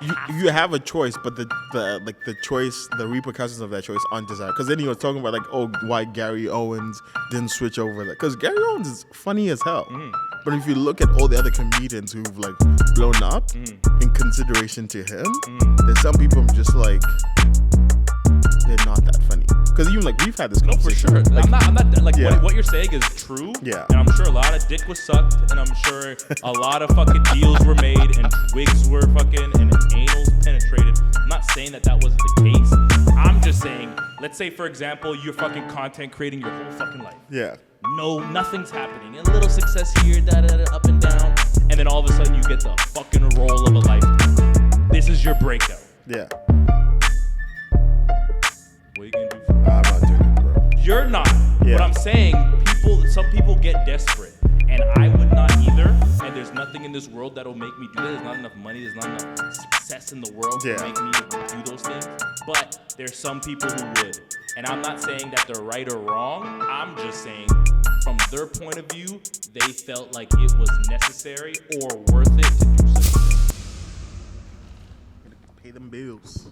you have a choice, but the choice, the repercussions of that choice aren't desired. Because then he was talking about like, oh, why Gary Owens didn't switch over. Because Gary Owens is funny as hell. But if you look at all the other comedians who've like blown up in consideration to him, there's some people just like they're not that funny. Because even like we've had this conversation. No, for sure. Like, I'm not like what you're saying is true. Yeah. And I'm sure a lot of dick was sucked, and I'm sure a lot of fucking deals were made, and wigs were fucking, and anals penetrated. I'm not saying that wasn't the case. I'm just saying, let's say for example, you're fucking content creating your whole fucking life. Yeah. No, nothing's happening. A little success here, up and down, and then all of a sudden you get the fucking role of a lifetime. This is your breakout. Yeah. What are you gonna do for I'm not doing it, bro. You're not. Yeah. But I'm saying some people get desperate, and I would not either. And there's nothing in this world that'll make me do that. There's not enough money. There's not enough success in the world to make me do those things. But there's some people who would. And I'm not saying that they're right or wrong. I'm just saying from their point of view, they felt like it was necessary or worth it to do something. Pay them bills.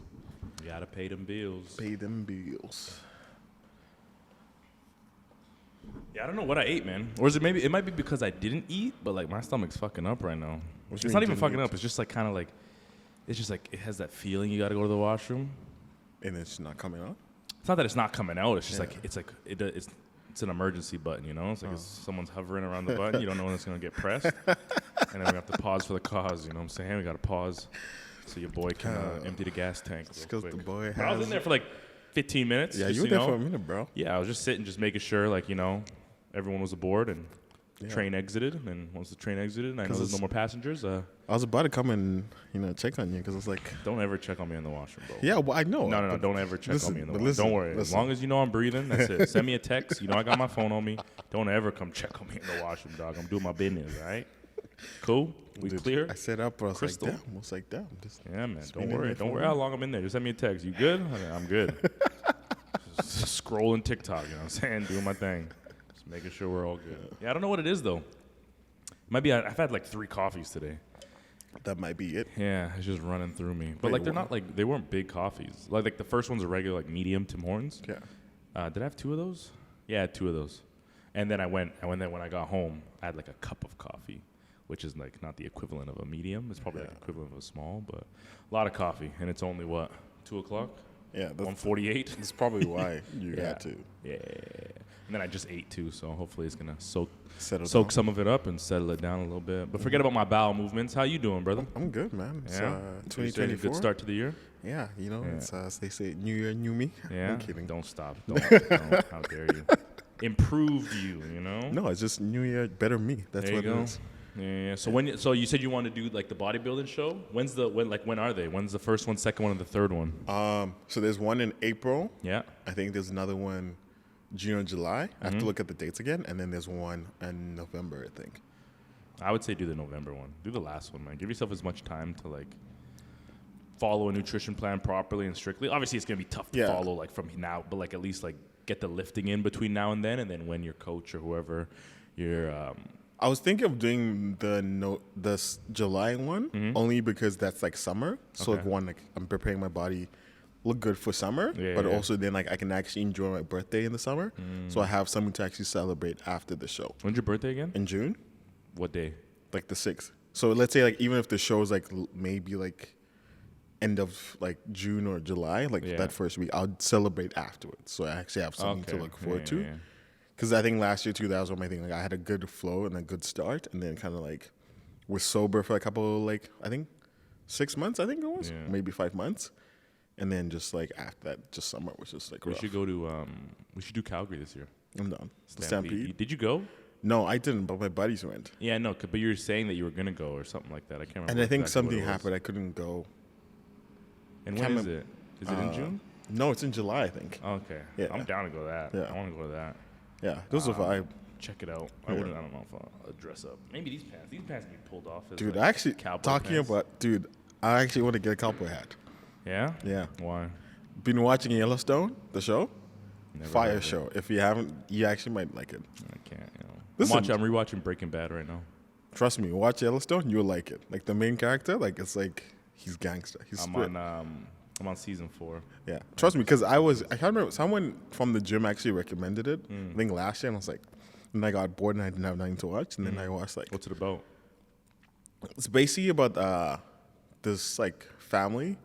You gotta pay them bills. Pay them bills. Yeah, I don't know what I ate, man. Or is it maybe, it might be because I didn't eat, but like my stomach's fucking up right now. It's not even fucking up. It's just like kind of like, it's just like it has that feeling you gotta go to the washroom. And it's not coming out? It's not that it's not coming out. It's just it's an emergency button, you know? It's like someone's hovering around the button. You don't know when it's going to get pressed. And then we have to pause for the cause, you know what I'm saying? We got to pause so your boy can empty the gas tank. Because the boy has... I was in there for like 15 minutes. Yeah, you were there for a minute, bro. Yeah, I was just sitting, just making sure, like, you know, everyone was aboard and train exited. And then once the train exited and I know there's no more passengers... I was about to come and, check on you because it's like... Don't ever check on me in the washroom, bro. Yeah, well, I know. No, don't ever check on me in the washroom. Don't worry. As long as you know I'm breathing, that's it. Send me a text. You know I got my phone on me. Don't ever come check on me in the washroom, dog. I'm doing my business, all right? Cool? We clear? I set up, but I was Crystal. like, damn. Yeah, man. Don't worry. Don't worry how long I'm in there. Just send me a text. You good? I'm good. Just scrolling TikTok, you know what I'm saying? Doing my thing. Just making sure we're all good. Yeah, I don't know what it is, though. Might be I've had like 3 coffees today. That might be it. Yeah, it's just running through me. But like they're not like, they weren't big coffees. Like the first one's a regular like medium Tim Hortons. Yeah. Did I have 2 of those? Yeah, I had 2 of those. And then when I got home, I had like a cup of coffee, which is like not the equivalent of a medium. It's probably like the equivalent of a small, but a lot of coffee. And it's only 2 o'clock? Yeah. 1:48. That's probably why you had to. Yeah. And then I just ate too, so hopefully it's gonna soak Settle some of it up and settle it down a little bit. But forget about my bowel movements. How you doing, brother? I'm good, man. It's Yeah. 2024. Good start to the year. Yeah, it's as they say, new year, new me. Yeah. I'm kidding. Don't stop. Don't. How dare you? Improved you, you know? No, it's just new year, better me. That's there what you go. it is. Yeah. So you said you want to do like the bodybuilding show. When are they? When's the first one, second one, and the third one? So there's one in April. Yeah. I think there's another one June or July. I have to look at the dates again, and then there's one in November, I think. I would say do the November one. Do the last one, man. Give yourself as much time to like follow a nutrition plan properly and strictly. Obviously, it's gonna be tough to follow like from now, but like at least like get the lifting in between now and then when your coach or whoever you're. I was thinking of doing the July one only because that's like summer. So if I'm preparing my body look good for summer, but also then like I can actually enjoy my birthday in the summer. So I have something to actually celebrate after the show. When's your birthday again? In June. What day? Like the 6th. So let's say like even if the show is like maybe like end of like June or July, like that first week, I'll celebrate afterwards. So I actually have something to look forward to. Because I think last year too, that was one of my things. Like I had a good flow and a good start, and then kind of like was sober for a couple, like I think 6 months. I think it was maybe 5 months, and then just like after that, just summer was just like. We should go to. We should do Calgary this year. I'm down. Stampede. Did you go? No, I didn't, but my buddies went. Yeah, no, but you were saying that you were gonna go or something like that. I can't remember. And I think something happened. I couldn't go. And when is it? Is it in June? No, it's in July, I think. Oh, okay. Yeah. I'm down to go to that. Yeah. I want to go to that. Yeah, those are vibe. Check it out. I don't know if I'll dress up. Maybe these pants. These pants can be pulled off. As dude, like I actually talking about. Dude, I actually want to get a cowboy hat. Yeah. Yeah. Why? Been watching Yellowstone, the show. Never Fire show. If you haven't, you actually might like it. I can't. You know. Listen, I'm rewatching Breaking Bad right now. Trust me, watch Yellowstone, you'll like it. Like the main character, like it's like he's gangster. I'm on season 4. Yeah, trust me, because I can't remember, someone from the gym actually recommended it. I think last year, and I was like, and I got bored and I didn't have nothing to watch, and then I watched like. What's it about? It's basically about this like family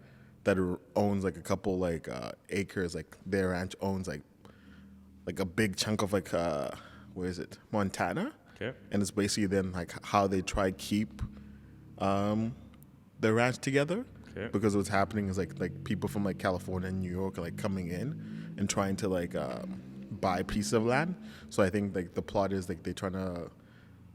that owns like a couple like acres. Like their ranch owns like a big chunk of like where is it, Montana? Okay. And it's basically then like how they try keep the ranch together. Okay. Because what's happening is like people from like California and New York are like coming in and trying to like buy a piece of land. So I think like the plot is like they're trying to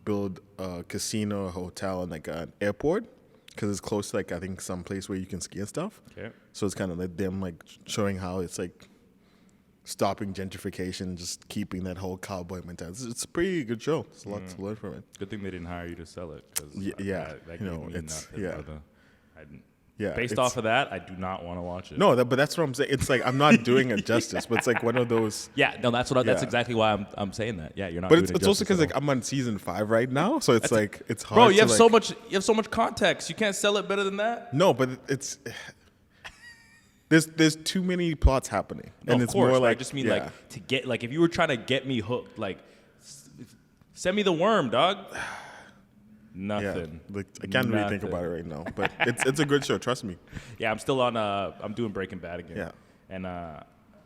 build a casino, a hotel, and like an airport because it's close to like I think some place where you can ski and stuff. Okay. So it's kind of like them like showing how it's like stopping gentrification, just keeping that whole cowboy mentality. It's a pretty good show. There's a lot to learn from it. Good thing they didn't hire you to sell it. Cause that you know, it's based off of that, I do not want to watch it. No, but that's what I'm saying. It's like I'm not doing it justice, but it's like one of those. Yeah, no, that's exactly why I'm saying that. Yeah, you're not. But it's also because like I'm on season 5 right now, so it's like it's hard. Bro, you have so much context. You can't sell it better than that. No, but it's there's too many plots happening, and it's more like I just mean like to get like if you were trying to get me hooked, like send me the worm, dog. Nothing. Yeah, like, I can't really think about it right now, but it's a good show. Trust me. Yeah, I'm still on. I'm doing Breaking Bad again. Yeah. And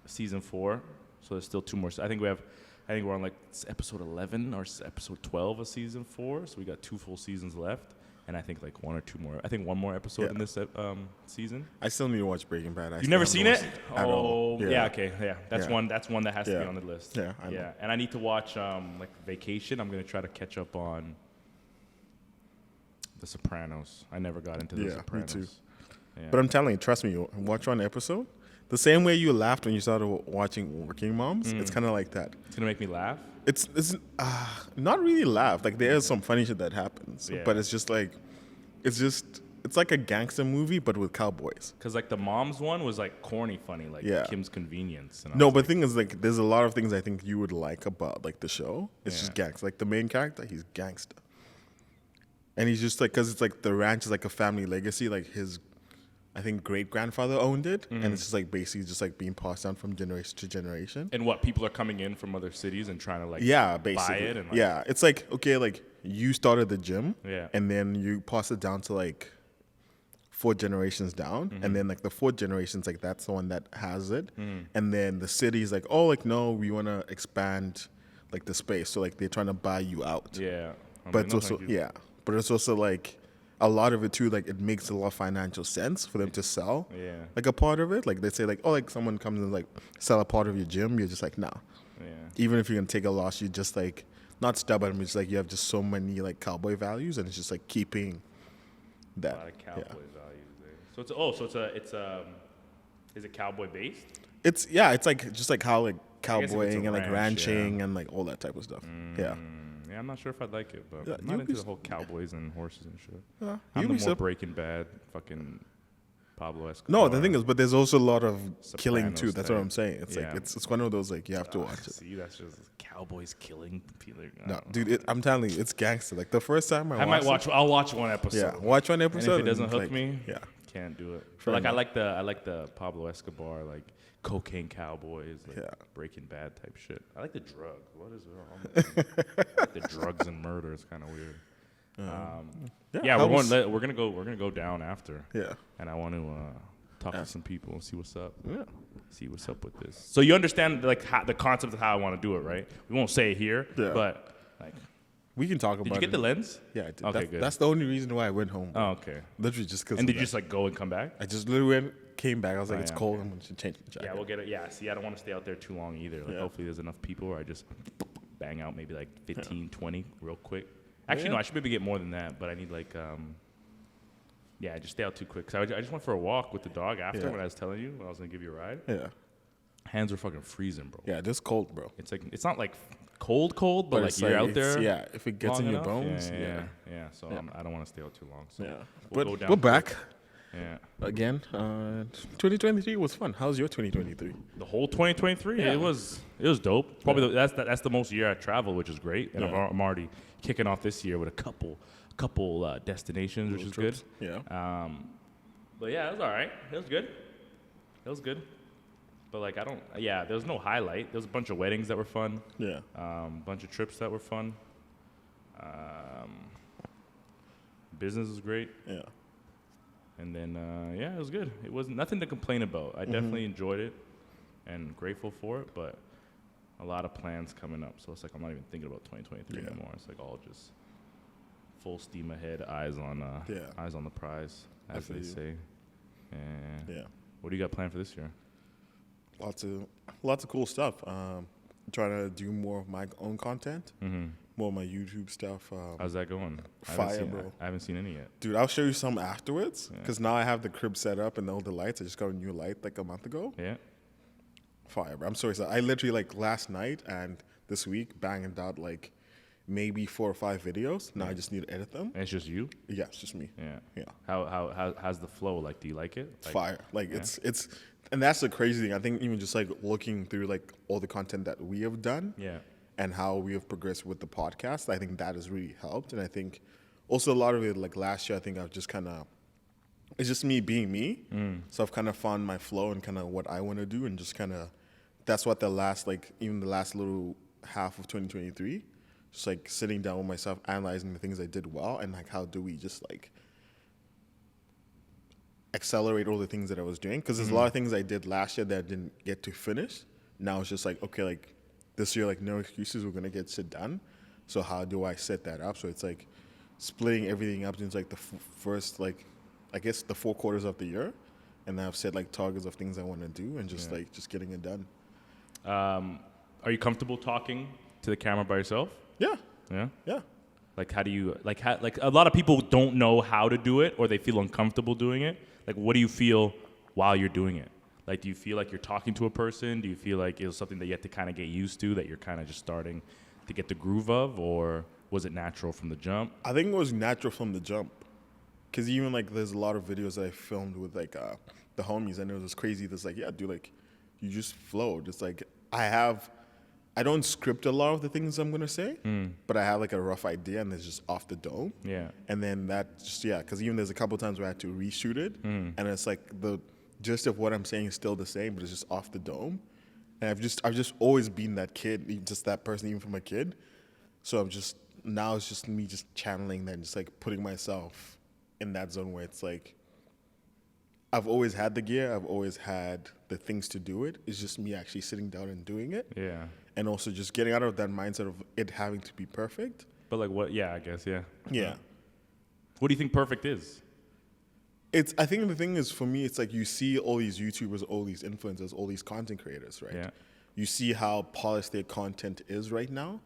season 4, so there's still 2 more. I think we're on like episode 11 or episode 12 of season 4. So we got 2 full seasons left, and I think like 1 or 2 more. I think 1 more episode in this season. I still need to watch Breaking Bad. You've never seen it? Oh, yeah. Okay, yeah. That's one. That's one that has to be on the list. Yeah, I know. And I need to watch like Vacation. I'm gonna try to catch up on The Sopranos. I never got into The Sopranos. Me too. Yeah. But I'm telling you, trust me, watch one episode. The same way you laughed when you started watching Working Moms, it's kind of like that. It's gonna make me laugh. It's not really laugh. Like there is some funny shit that happens, but it's just like it's like a gangster movie, but with cowboys. Because like the Moms one was like corny funny, like Kim's Convenience. And but the thing is like there's a lot of things I think you would like about like the show. It's just gangster. Like the main character, he's gangster. And he's just like, because it's like the ranch is like a family legacy. Like his, I think, great-grandfather owned it. And it's just like basically just like being passed down from generation to generation. And what, people are coming in from other cities and trying to like basically buy it? And like, it's like, okay, like you started the gym. Yeah. And then you pass it down to like 4 generations down. And then like the 4th generation's like that's the one that has it. And then the city's like, oh, like no, we want to expand like the space. So like they're trying to buy you out. Yeah. But it's also, but it's also like a lot of it too, like it makes a lot of financial sense for them to sell like a part of it. Like they say like, oh, like someone comes and like sell a part of your gym. You're just like, nah. Yeah. Even if you're going to take a loss, you just like, not stubborn, but it's like you have just so many like cowboy values and it's just like keeping that. A lot of cowboy values there. So is it cowboy based? It's like just like how like cowboying and like ranching and like all that type of stuff. Yeah, I'm not sure if I'd like it, but I'm not into the whole cowboys and horses and shit. Yeah, I'm the more Breaking Bad, fucking Pablo Escobar. No, the thing is, but there's also a lot of killing too. That's what I'm saying. It's like it's one of those like you have to watch it. See, that's just cowboys killing people. No, dude, I'm telling you, it's gangster. Like the first time I'll watch one episode. Yeah, watch one episode. And if it doesn't hook me, can't do it. But like enough. I like the Pablo Escobar, like cocaine cowboys, like Breaking Bad type shit. I like the drugs. What is wrong? Like the drugs and murder is kind of weird. We're gonna go down after. Yeah, and I want to talk to some people and see what's up. Yeah, see what's up with this. So you understand like the concept of how I want to do it, right? We won't say it here, but like we can talk about it. Did you get the lens? Yeah, I did. Okay, good. That's the only reason why I went home. Oh, okay. Literally just because. And did you just like go and come back? I just literally came back. I was like, it's cold. I'm gonna change my jacket. Yeah, we'll get it. Yeah, see, I don't want to stay out there too long either. Like, hopefully there's enough people where I just bang out maybe like 15, 20 real quick. Actually, no, I should maybe get more than that, but I need like, just stay out too quick. Cause I just went for a walk with the dog after when I was telling you when I was gonna give you a ride. Yeah. Hands were fucking freezing, bro. Yeah, this cold, bro. It's like it's not like cold, but like you're out there. Yeah, if it gets in your bones. Yeah. So I don't want to stay out too long. So we're back. Yeah. Again, 2023 was fun. How's your 2023? The whole 2023, it was dope. Probably that's the most year I traveled, which is great. And I'm already kicking off this year with a couple destinations, which is good. Yeah. But yeah, it was all right. It was good. It was good. But like there was no highlight. There was a bunch of weddings that were fun. Yeah. Bunch of trips that were fun. Business was great. Yeah. And then it was good. It was nothing to complain about. I definitely enjoyed it and grateful for it, but a lot of plans coming up. So it's like I'm not even thinking about 2023 anymore. It's like all just full steam ahead, eyes on the prize, as they say. And what do you got planned for this year? Lots of cool stuff. Trying to do more of my own content, more of my YouTube stuff. How's that going? Fire, bro. I haven't seen any yet. Dude, I'll show you some afterwards, because now I have the crib set up and all the lights. I just got a new light like a month ago. Yeah. Fire, bro. I'm so excited. I literally, like, last night and this week banged out like maybe 4 or 5 videos. Now I just need to edit them. And it's just you? Yeah, it's just me. Yeah. How's the flow? Like, do you like it? Like, fire. Like, it's and that's the crazy thing. I think even just like looking through like all the content that we have done, and how we have progressed with the podcast, I think that has really helped. And I think also a lot of it, like last year, I think I've just kind of, it's just me being me. So I've kind of found my flow and kind of what I want to do, and just kind of, that's what the last little half of 2023, just like sitting down with myself, analyzing the things I did well, and like how do we just like accelerate all the things that I was doing, because there's a lot of things I did last year that I didn't get to finish. Now it's just like, okay, like this year, like no excuses, we're gonna get shit done. So how do I set that up? So it's like splitting everything up into like the first, like I guess the 4 quarters of the year, and then I've set like targets of things I want to do, and just like just getting it done. Are you comfortable talking to the camera by yourself? Yeah. Like, how do you like a lot of people don't know how to do it, or they feel uncomfortable doing it. Like, what do you feel while you're doing it? Like, do you feel like you're talking to a person? Do you feel like it was something that you have to kind of get used to, that you're kind of just starting to get the groove of, or was it natural from the jump? I think it was natural from the jump, because even like there's a lot of videos that I filmed with like the homies, and it was just crazy. That's like, yeah, dude, like you just flow. Just like I don't script a lot of the things I'm gonna say, but I have like a rough idea, and it's just off the dome. Yeah. And then that just because even there's a couple times where I had to reshoot it, and it's like the gist of what I'm saying is still the same, but it's just off the dome. And I've just always been that kid, just that person, even from a kid. So now it's just me just channeling that, and just like putting myself in that zone where it's like I've always had the gear, I've always had the things to do it. It's just me actually sitting down and doing it. Yeah. And also just getting out of that mindset of it having to be perfect. But like what? Yeah, I guess. Yeah. Yeah. What do you think perfect is? I think the thing is, for me, it's like you see all these YouTubers, all these influencers, all these content creators, right? Yeah. You see how polished their content is right now.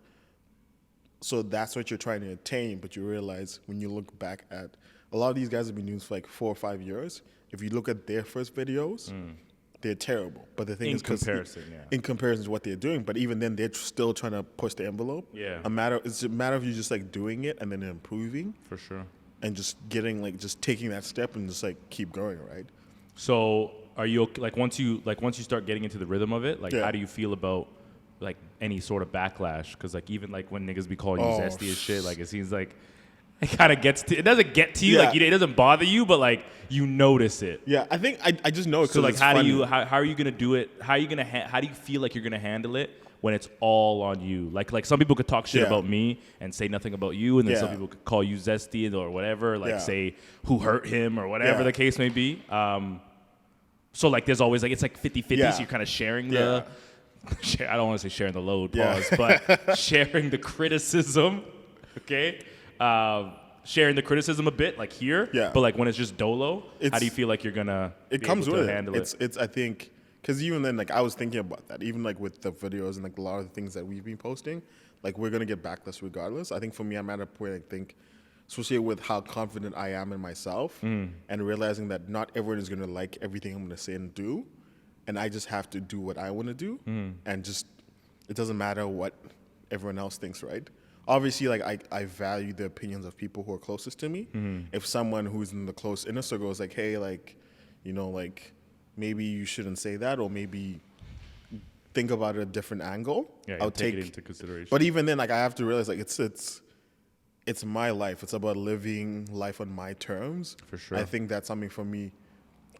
So that's what you're trying to attain, but you realize when you look back at, a lot of these guys have been doing this for like 4 or 5 years. If you look at their first videos, they're terrible. But the thing is, in comparison to what they're doing, but even then, they're still trying to push the envelope. Yeah. It's a matter of you just like doing it and then improving. For sure. And just getting like just taking that step and just like keep going, right? So are you like once you start getting into the rhythm of it, like how do you feel about like any sort of backlash? Because like even like when niggas be calling you zesty as shit, like it seems like it kind of gets to, it doesn't get to you, like it doesn't bother you, but like you notice it. Yeah, I think I just know it. So like how are you gonna do it? How do you feel like you're gonna handle it when it's all on you? Like some people could talk shit about me and say nothing about you, and then some people could call you zesty or whatever, like say who hurt him or whatever the case may be. So like there's always like it's like 50-50, so you're kind of sharing the I don't want to say sharing the load, but sharing the criticism, okay? Sharing the criticism a bit, like here, but like when it's just dolo, how do you feel like you're gonna be able to handle it? It's I think, because even then, like I was thinking about that, even like with the videos and like a lot of the things that we've been posting, like we're gonna get backlash regardless. I think for me, I'm at a point, I think, especially with how confident I am in myself, and realizing that not everyone is gonna like everything I'm gonna say and do, and I just have to do what I want to do, and just it doesn't matter what everyone else thinks, right? Obviously, like I value the opinions of people who are closest to me. If someone who's in the close inner circle is like, hey, like, you know, like maybe you shouldn't say that, or maybe think about it a different angle. I'll take it into consideration. But even then, like I have to realize, like it's my life. It's about living life on my terms. For sure. I think that's something for me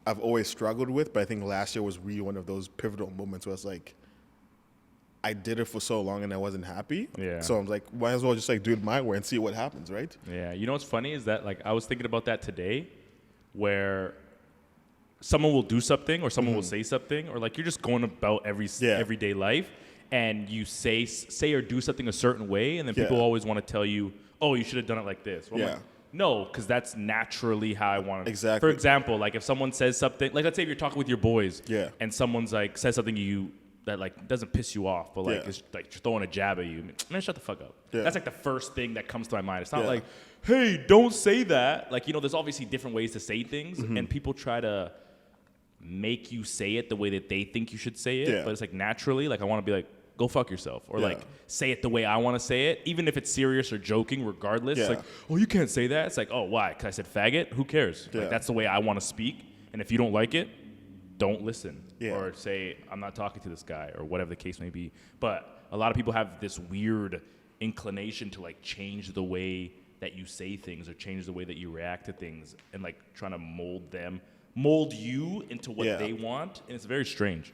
I've always struggled with, but I think last year was really one of those pivotal moments where it's like, I did it for so long and I wasn't happy. Yeah. So I'm like, might as well just like do it my way and see what happens, right? Yeah. You know what's funny is that like I was thinking about that today, where someone will do something or someone will say something, or like you're just going about everyday life, and you say or do something a certain way, and then people always want to tell you, oh, you should have done it like this. Well, like, no, because that's naturally how I want it. Exactly. For example, like if someone says something, like let's say if you're talking with your boys, and someone's like says something to you that like doesn't piss you off, but like it's like throwing a jab at you, man, shut the fuck up. That's like the first thing that comes to my mind. It's not like, hey, don't say that. Like, you know, there's obviously different ways to say things, and people try to make you say it the way that they think you should say it, but it's like naturally, like I want to be like, go fuck yourself, or like say it the way I want to say it, even if it's serious or joking, regardless. Like, oh, you can't say that. It's like, oh, why? Because I said faggot? Who cares? Like, that's the way I want to speak, and if you don't like it, don't listen, or say, I'm not talking to this guy, or whatever the case may be. But a lot of people have this weird inclination to like change the way that you say things or change the way that you react to things, and like trying to mold you into what they want, and it's very strange.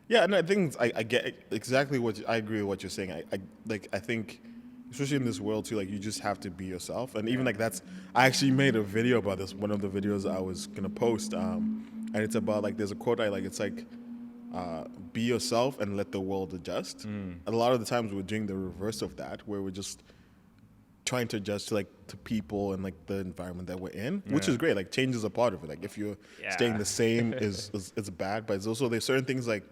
Yeah, and I think I get exactly I agree with what you're saying. I think, especially in this world too, like you just have to be yourself, and even like I actually made a video about this. One of the videos I was gonna post, and it's about like there's a quote I like. It's like, be yourself and let the world adjust. And a lot of the times we're doing the reverse of that, where we're just trying to adjust to people and like the environment that we're in, which is great. Like change is a part of it. Like if you're staying the same is bad, but it's also there's certain things like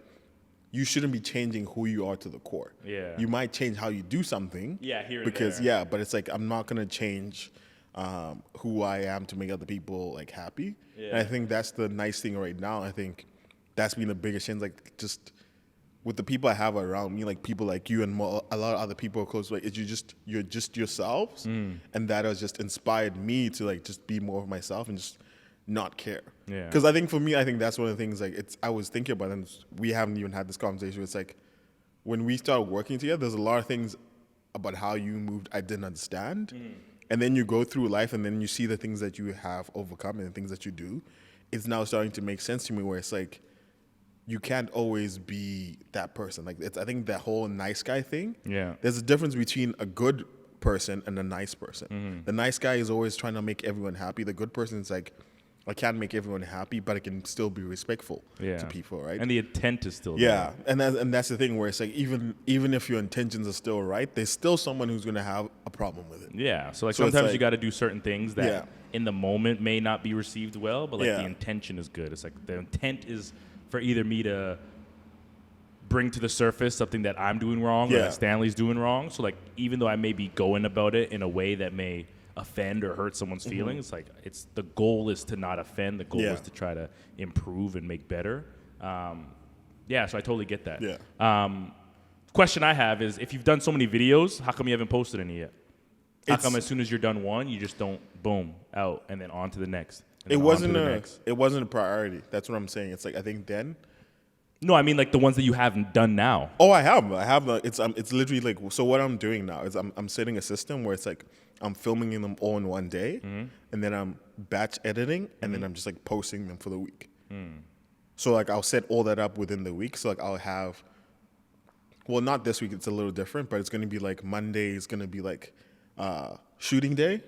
you shouldn't be changing who you are to the core. Yeah, you might change how you do something. Yeah, here and because there. But it's like I'm not gonna change who I am to make other people like happy. Yeah. And I think that's the nice thing right now. I think that's been the biggest change. Like just with the people I have around me, like people like you and a lot of other people close, like you're just yourselves, and that has just inspired me to like just be more of myself and just not care. Yeah. Because I think for me, I think that's one of the things like I was thinking about, and we haven't even had this conversation. It's like when we started working together, there's a lot of things about how you moved I didn't understand, and then you go through life, and then you see the things that you have overcome and the things that you do. It's now starting to make sense to me, where it's like, you can't always be that person. Like I think that whole nice guy thing. Yeah. There's a difference between a good person and a nice person. The nice guy is always trying to make everyone happy. The good person is like, I can't make everyone happy, but I can still be respectful to people, right? And the intent is still there. And that's the thing where it's like even if your intentions are still right, there's still someone who's gonna have a problem with it. Yeah. So sometimes you got to do certain things that in the moment may not be received well, but the intention is good. It's like the intent is for either me to bring to the surface something that I'm doing wrong or that Stanley's doing wrong. So like even though I may be going about it in a way that may offend or hurt someone's feelings, like the goal is to not offend. The goal is to try to improve and make better. So I totally get that. Question I have is, if you've done so many videos, how come you haven't posted any yet? How come as soon as you're done one, you just don't boom out and then on to the next? It wasn't a priority. That's what I'm saying. It's like I think then. No, I mean like the ones that you haven't done now. Oh, I have. It's literally like, so what I'm doing now is I'm setting a system where it's like I'm filming them all in one day, and then I'm batch editing, and then I'm just like posting them for the week. So like I'll set all that up within the week. So like I'll have, well, not this week. It's a little different, but it's gonna be like Monday is gonna be like shooting day.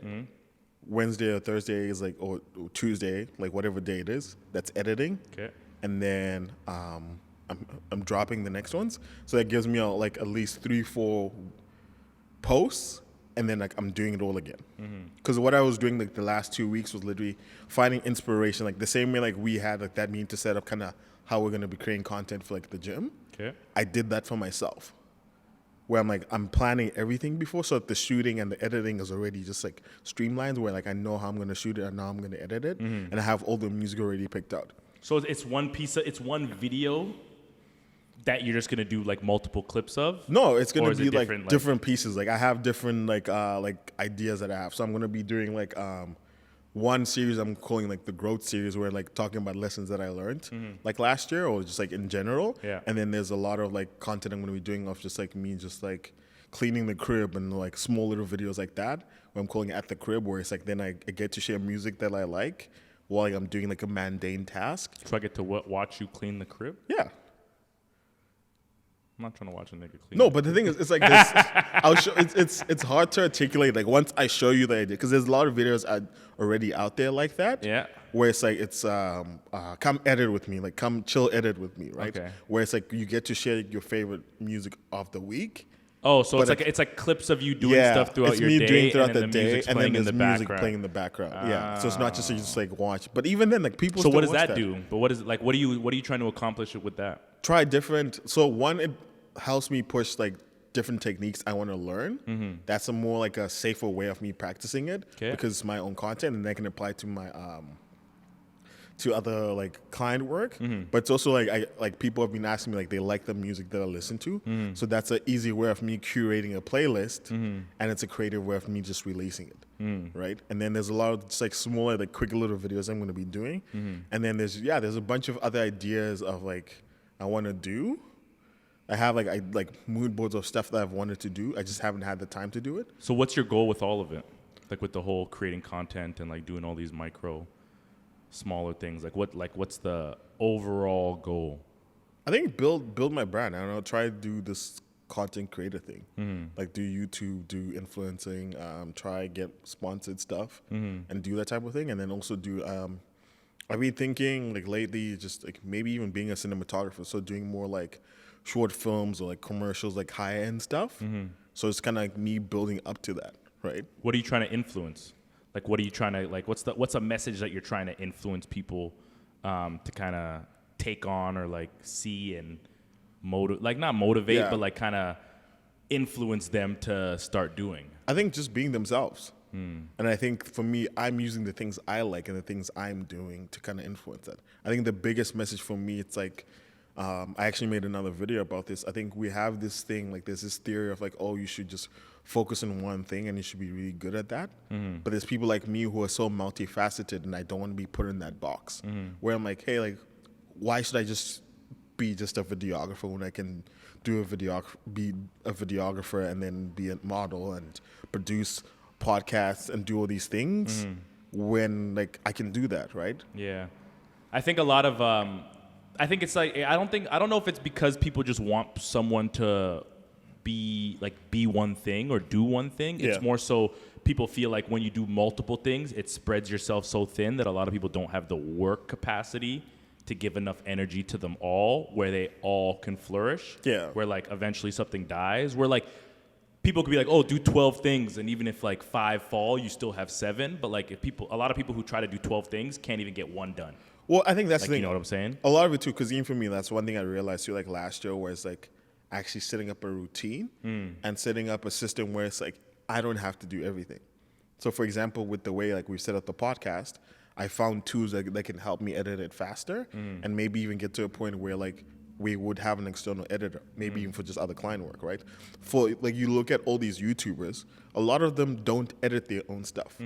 Wednesday or Thursday is like, or Tuesday, like whatever day it is, that's editing. Okay. And then I'm dropping the next ones. So that gives me like at least 3-4 posts, and then like I'm doing it all again. Because what I was doing like the last 2 weeks was literally finding inspiration, like the same way like we had like that meeting to set up kind of how we're gonna be creating content for like the gym. Okay. I did that for myself, where I'm planning everything before, so that the shooting and the editing is already just like streamlined, where like I know how I'm gonna shoot it and how I'm gonna edit it, and I have all the music already picked out. So it's one video that you're just gonna do like multiple clips of? No, it's gonna be like different pieces. Like I have different like ideas that I have. So I'm gonna be doing like one series I'm calling like the growth series, where like talking about lessons that I learned like last year or just like in general. Yeah. And then there's a lot of like content I'm gonna be doing of just like me just like cleaning the crib and like small little videos like that, where I'm calling it At the Crib, where it's like then I get to share music that I like while I'm doing like a mundane task. So I get to watch you clean the crib? Yeah. I'm not trying to watch a nigga clean. No, but the thing is, it's like this. I'll show. It's hard to articulate. Like once I show you the idea, because there's a lot of videos already out there like that. Yeah. Where it's like come edit with me, like come chill edit with me, right? Okay. Where it's like you get to share your favorite music of the week. Oh, so it's like clips of you doing stuff throughout your day. It's me doing throughout and the day, and then there's music background. playing in the background. Yeah. So it's not just you just like watch, but even then, like people. So still what does watch that do? But what is it like? What are you trying to accomplish with that? Try different. So one, it helps me push like different techniques I want to learn. Mm-hmm. That's a more like a safer way of me practicing it because it's my own content and I can apply to my to other like client work. Mm-hmm. But it's also like people have been asking me like they like the music that I listen to. Mm-hmm. So that's an easy way of me curating a playlist, and it's a creative way of me just releasing it, right? And then there's a lot of just like smaller like quick little videos I'm going to be doing, and then there's a bunch of other ideas of like I want to do. I have like mood boards of stuff that I've wanted to do. I just haven't had the time to do it. So what's your goal with all of it? Like with the whole creating content and like doing all these smaller things. Like what's the overall goal? I think build my brand. I don't know, try to do this content creator thing. Mm-hmm. Like do YouTube, do influencing, try get sponsored stuff and do that type of thing. And then also do I've been thinking like lately just like maybe even being a cinematographer. So doing more like short films or like commercials, like high end stuff. Mm-hmm. So it's kind of like me building up to that, right? What are you trying to influence? Like, what are you trying to like? What's a message that you're trying to influence people to kind of take on or like see and not motivate, but like kind of influence them to start doing? I think just being themselves. And I think for me, I'm using the things I like and the things I'm doing to kind of influence that. I think the biggest message for me, it's like. I actually made another video about this. I think we have this thing, like there's this theory of like, oh, you should just focus on one thing and you should be really good at that. Mm-hmm. But there's people like me who are so multifaceted and I don't want to be put in that box where I'm like, hey, like, why should I just be just a videographer when I can do be a videographer and then be a model and produce podcasts and do all these things when like I can do that, right? Yeah. I think a lot of... I think it's like I don't know if it's because people just want someone to be one thing or do one thing. It's more so people feel like when you do multiple things, it spreads yourself so thin that a lot of people don't have the work capacity to give enough energy to them all where they all can flourish. Yeah. Where like eventually something dies. Where like people could be like, oh, do 12 things, and even if like 5 fall, you still have 7. But like a lot of people who try to do 12 things can't even get 1 done. Well, I think that's like, the thing. You know what I'm saying? A lot of it too, because even for me, that's one thing I realized too, like last year, where it's like actually setting up a routine and setting up a system where it's like I don't have to do everything. So, for example, with the way like we've set up the podcast, I found tools that can help me edit it faster and maybe even get to a point where like we would have an external editor, maybe even for just other client work, right? For like you look at all these YouTubers, a lot of them don't edit their own stuff.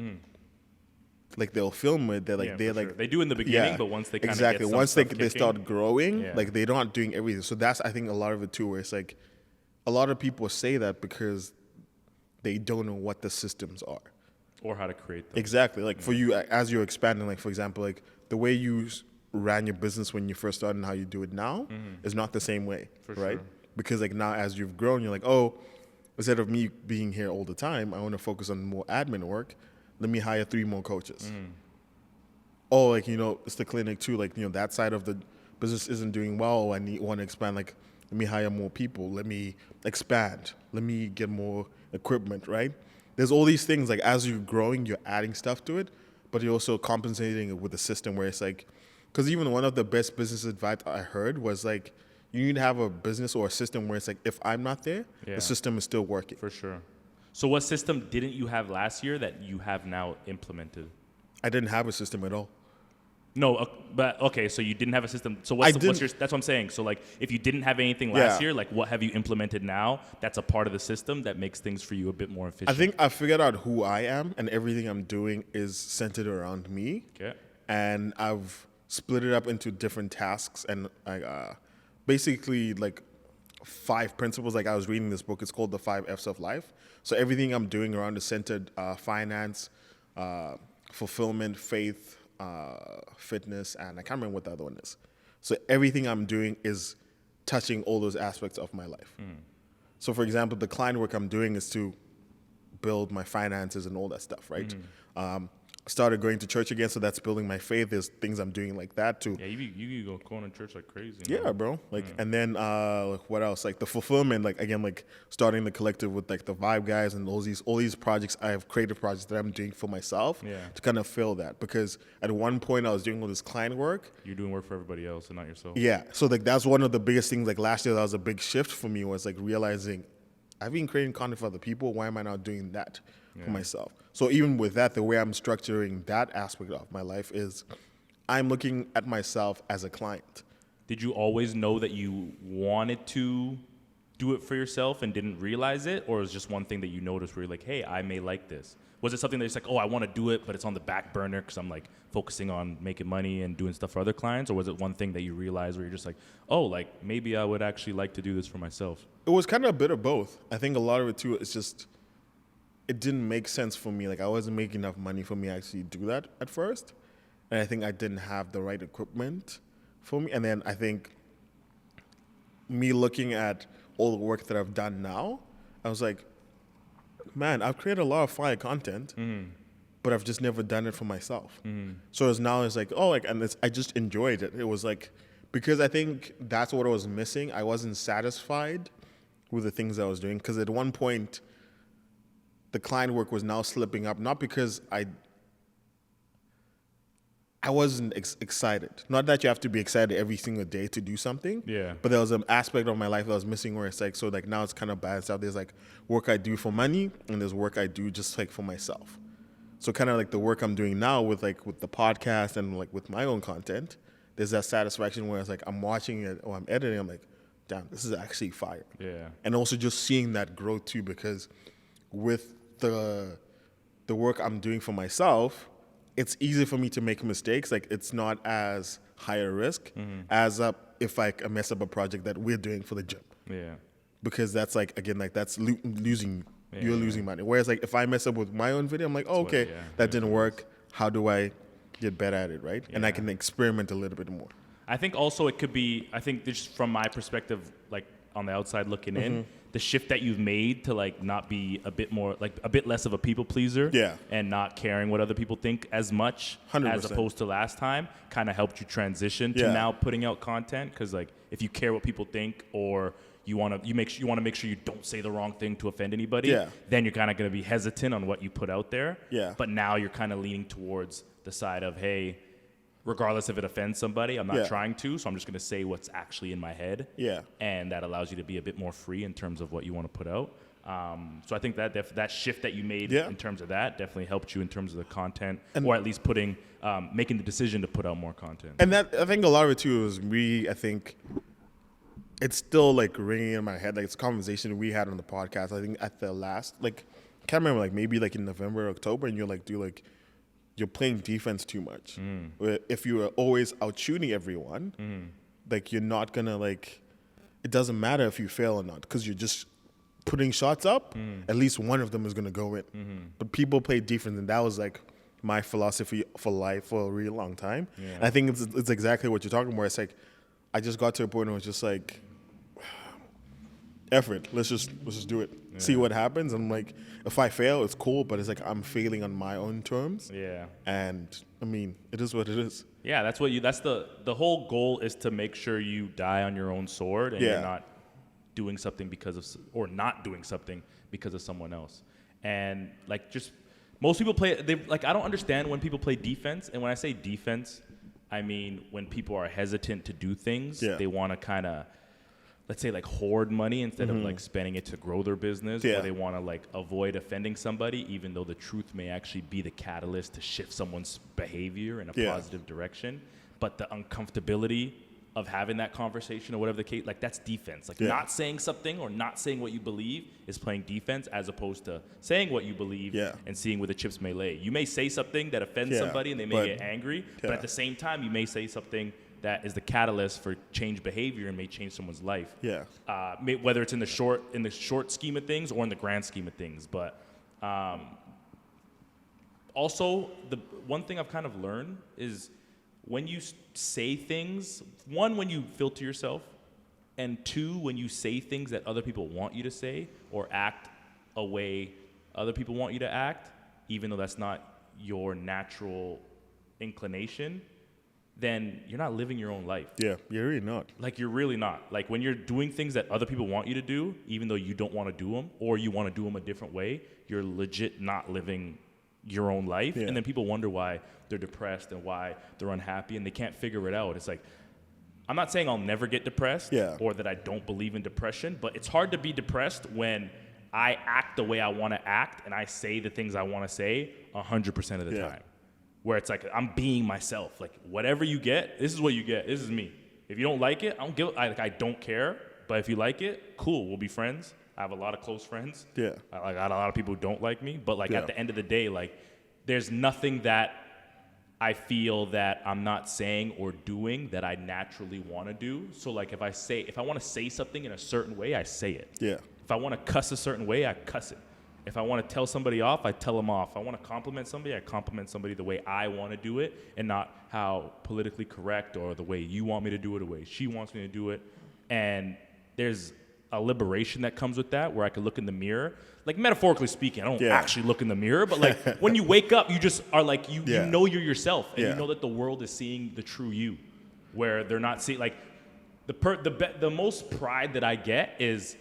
Like they'll film it, they do in the beginning, but once they kind of exactly get some once stuff they start growing, like they're not doing everything. So that's I think a lot of it too, where it's like a lot of people say that because they don't know what the systems are or how to create them. Exactly, like for you as you're expanding, like for example, like the way you ran your business when you first started and how you do it now is not the same way, right? Sure. Because like now as you've grown, you're like, oh, instead of me being here all the time, I want to focus on more admin work. Let me hire 3 more coaches. Oh, like, you know, it's the clinic too. Like, you know, that side of the business isn't doing well. I want to expand. Like, let me hire more people. Let me expand. Let me get more equipment, right? There's all these things, like, as you're growing, you're adding stuff to it, but you're also compensating it with a system where it's like, because even one of the best business advice I heard was like, you need to have a business or a system where it's like, if I'm not there, the system is still working. For sure. So what system didn't you have last year that you have now implemented? I didn't have a system at all. No, but okay, so you didn't have a system. So what's your, that's what I'm saying. So like if you didn't have anything last year, like what have you implemented now that's a part of the system that makes things for you a bit more efficient? I think I figured out who I am and everything I'm doing is centered around me. Okay. And I've split it up into different tasks and basically like 5 principles. Like I was reading this book, it's called The 5 F's of Life. So everything I'm doing around is centered finance, fulfillment, faith, fitness, and I can't remember what the other one is. So everything I'm doing is touching all those aspects of my life. So for example, the client work I'm doing is to build my finances and all that stuff, right? Started going to church again, so that's building my faith. There's things I'm doing like that too. Yeah, you go going to church like crazy. Yeah, man. Bro. Like, and then what else? Like the fulfillment, like again, like starting the collective with like the Vibe guys and all these projects. I have creative projects that I'm doing for myself to kind of fill that, because at one point I was doing all this client work. You're doing work for everybody else and not yourself. Yeah, so like that's one of the biggest things. Like last year, that was a big shift for me. Was like realizing I've been creating content for other people. Why am I not doing that for myself? So even with that, the way I'm structuring that aspect of my life is I'm looking at myself as a client. Did you always know that you wanted to do it for yourself and didn't realize it? Or was it just one thing that you noticed where you're like, hey, I may like this? Was it something that's like, oh, I want to do it, but it's on the back burner because I'm like focusing on making money and doing stuff for other clients? Or was it one thing that you realized where you're just like, oh, like maybe I would actually like to do this for myself? It was kind of a bit of both. I think a lot of it too is just, it didn't make sense for me. Like I wasn't making enough money for me to actually do that at first. And I think I didn't have the right equipment for me. And then I think me looking at all the work that I've done now, I was like, man, I've created a lot of fire content, but I've just never done it for myself. So it's like, oh, like, and I just enjoyed it. It was like, because I think that's what I was missing. I wasn't satisfied with the things I was doing. Because at one point, the client work was now slipping up, not because I wasn't excited. Not that you have to be excited every single day to do something. Yeah. But there was an aspect of my life that was missing where it's like, so like now it's kind of balanced out. There's like work I do for money and there's work I do just like for myself. So kind of like the work I'm doing now with the podcast and like with my own content, there's that satisfaction where it's like I'm watching it or I'm editing, I'm like, damn, this is actually fire. Yeah. And also just seeing that growth too, because with the work I'm doing for myself, it's easy for me to make mistakes. Like it's not as high a risk as if I mess up a project that we're doing for the gym. Yeah. Because that's like, again, like that's losing, you're losing money. Whereas like if I mess up with my own video, I'm like, oh, okay, that didn't work. How do I get better at it, right? Yeah. And I can experiment a little bit more. I think also it could be, I think just from my perspective, like on the outside looking in, the shift that you've made to like not be a bit more, like a bit less of a people pleaser and not caring what other people think as much 100%. As opposed to last time kind of helped you transition to now putting out content. Because like if you care what people think or you want to make sure you don't say the wrong thing to offend anybody, then you're kind of going to be hesitant on what you put out there. Yeah. But now you're kind of leaning towards the side of, hey, regardless if it offends somebody, I'm not trying to, so I'm just going to say what's actually in my head. Yeah. And that allows you to be a bit more free in terms of what you want to put out. So I think that shift that you made in terms of that definitely helped you in terms of the content, or at least making the decision to put out more content. And that, I think a lot of it too is I think it's still like ringing in my head. Like it's a conversation we had on the podcast. I think at the last, like, I can't remember, like maybe like in November or October, and you're like, you're playing defense too much. If you are always out shooting everyone, like you're not gonna like, it doesn't matter if you fail or not, because you're just putting shots up, at least one of them is gonna go in. But people play defense, and that was like my philosophy for life for a really long time. Yeah. I think it's exactly what you're talking about. It's like, I just got to a point where it's just like, effort, let's just do it. See what happens. And like, if I fail, it's cool, but it's like I'm failing on my own terms. Yeah. And I mean, it is what it is. Yeah, that's the whole goal is to make sure you die on your own sword and you're not doing something not doing something because of someone else. And like, just most people I don't understand when people play defense. And when I say defense, I mean when people are hesitant to do things, they want to kind of, let's say, like hoard money instead of like spending it to grow their business, or they want to like avoid offending somebody, even though the truth may actually be the catalyst to shift someone's behavior in a positive direction. But the uncomfortability of having that conversation or whatever the case, like that's defense. Like not saying something or not saying what you believe is playing defense, as opposed to saying what you believe and seeing where the chips may lay. You may say something that offends somebody and they may get angry, but at the same time, you may say something that is the catalyst for change behavior and may change someone's life. Yeah. Whether it's in the short scheme of things or in the grand scheme of things. But also, the one thing I've kind of learned is when you say things, one, when you filter yourself, and two, when you say things that other people want you to say or act a way other people want you to act, even though that's not your natural inclination, then you're not living your own life. Yeah, you're really not. Like, you're really not. Like, when you're doing things that other people want you to do, even though you don't want to do them, or you want to do them a different way, you're legit not living your own life. And then people wonder why they're depressed and why they're unhappy, and they can't figure it out. It's like, I'm not saying I'll never get depressed or that I don't believe in depression, but it's hard to be depressed when I act the way I want to act and I say the things I want to say 100% of the time. Where it's like, I'm being myself. Like, whatever you get, this is what you get. This is me. If you don't like it, I don't care. But if you like it, cool, we'll be friends. I have a lot of close friends. Yeah. I got a lot of people who don't like me. But, like, at the end of the day, like, there's nothing that I feel that I'm not saying or doing that I naturally want to do. So, like, if I want to say something in a certain way, I say it. Yeah. If I want to cuss a certain way, I cuss it. If I want to tell somebody off, I tell them off. If I want to compliment somebody, I compliment somebody the way I want to do it and not how politically correct or the way you want me to do it, the way she wants me to do it. And there's a liberation that comes with that where I can look in the mirror. Like, metaphorically speaking, I don't actually look in the mirror, but, like, when you wake up, you just are like, you know you're yourself, and you know that the world is seeing the true you, where they're not seeing, like, the most pride that I get is,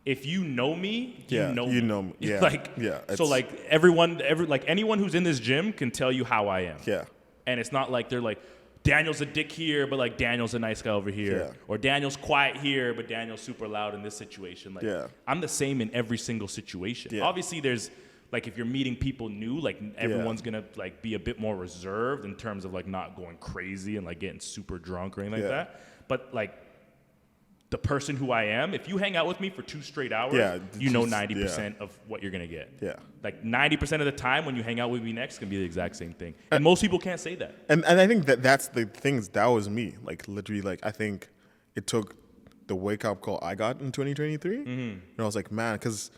if you know me, you know me. Yeah. Like, so, like, anyone who's in this gym can tell you how I am. Yeah. And it's not like they're like, Daniel's a dick here, but, like, Daniel's a nice guy over here. Yeah. Or Daniel's quiet here, but Daniel's super loud in this situation. Like, I'm the same in every single situation. Yeah. Obviously, there's, like, if you're meeting people new, like, everyone's going to, like, be a bit more reserved in terms of, like, not going crazy and, like, getting super drunk or anything like that. But, like, the person who I am, if you hang out with me for 2 straight hours, you know 90% of what you're going to get. Yeah. Like, 90% of the time when you hang out with me next, it's going to be the exact same thing. And most people can't say that. And I think that's the things, that was me. Like, literally, like, I think it took the wake-up call I got in 2023. And I was like, man, because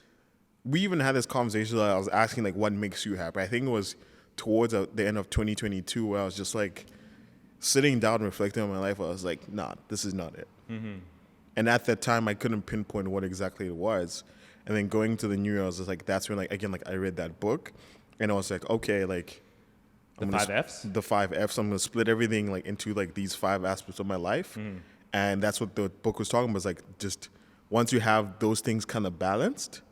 we even had this conversation that I was asking, like, what makes you happy? I think it was towards the end of 2022 where I was just, like, sitting down and reflecting on my life. I was like, nah, this is not it. And at that time, I couldn't pinpoint what exactly it was. And then going to the New Year, I was just like, that's when, like, again, like, I read that book. And I was like, okay, like, the 5 Fs? The 5 Fs. I'm going to split everything, like, into, like, these 5 aspects of my life. And that's what the book was talking about. It's like, just once you have those things kind of balanced,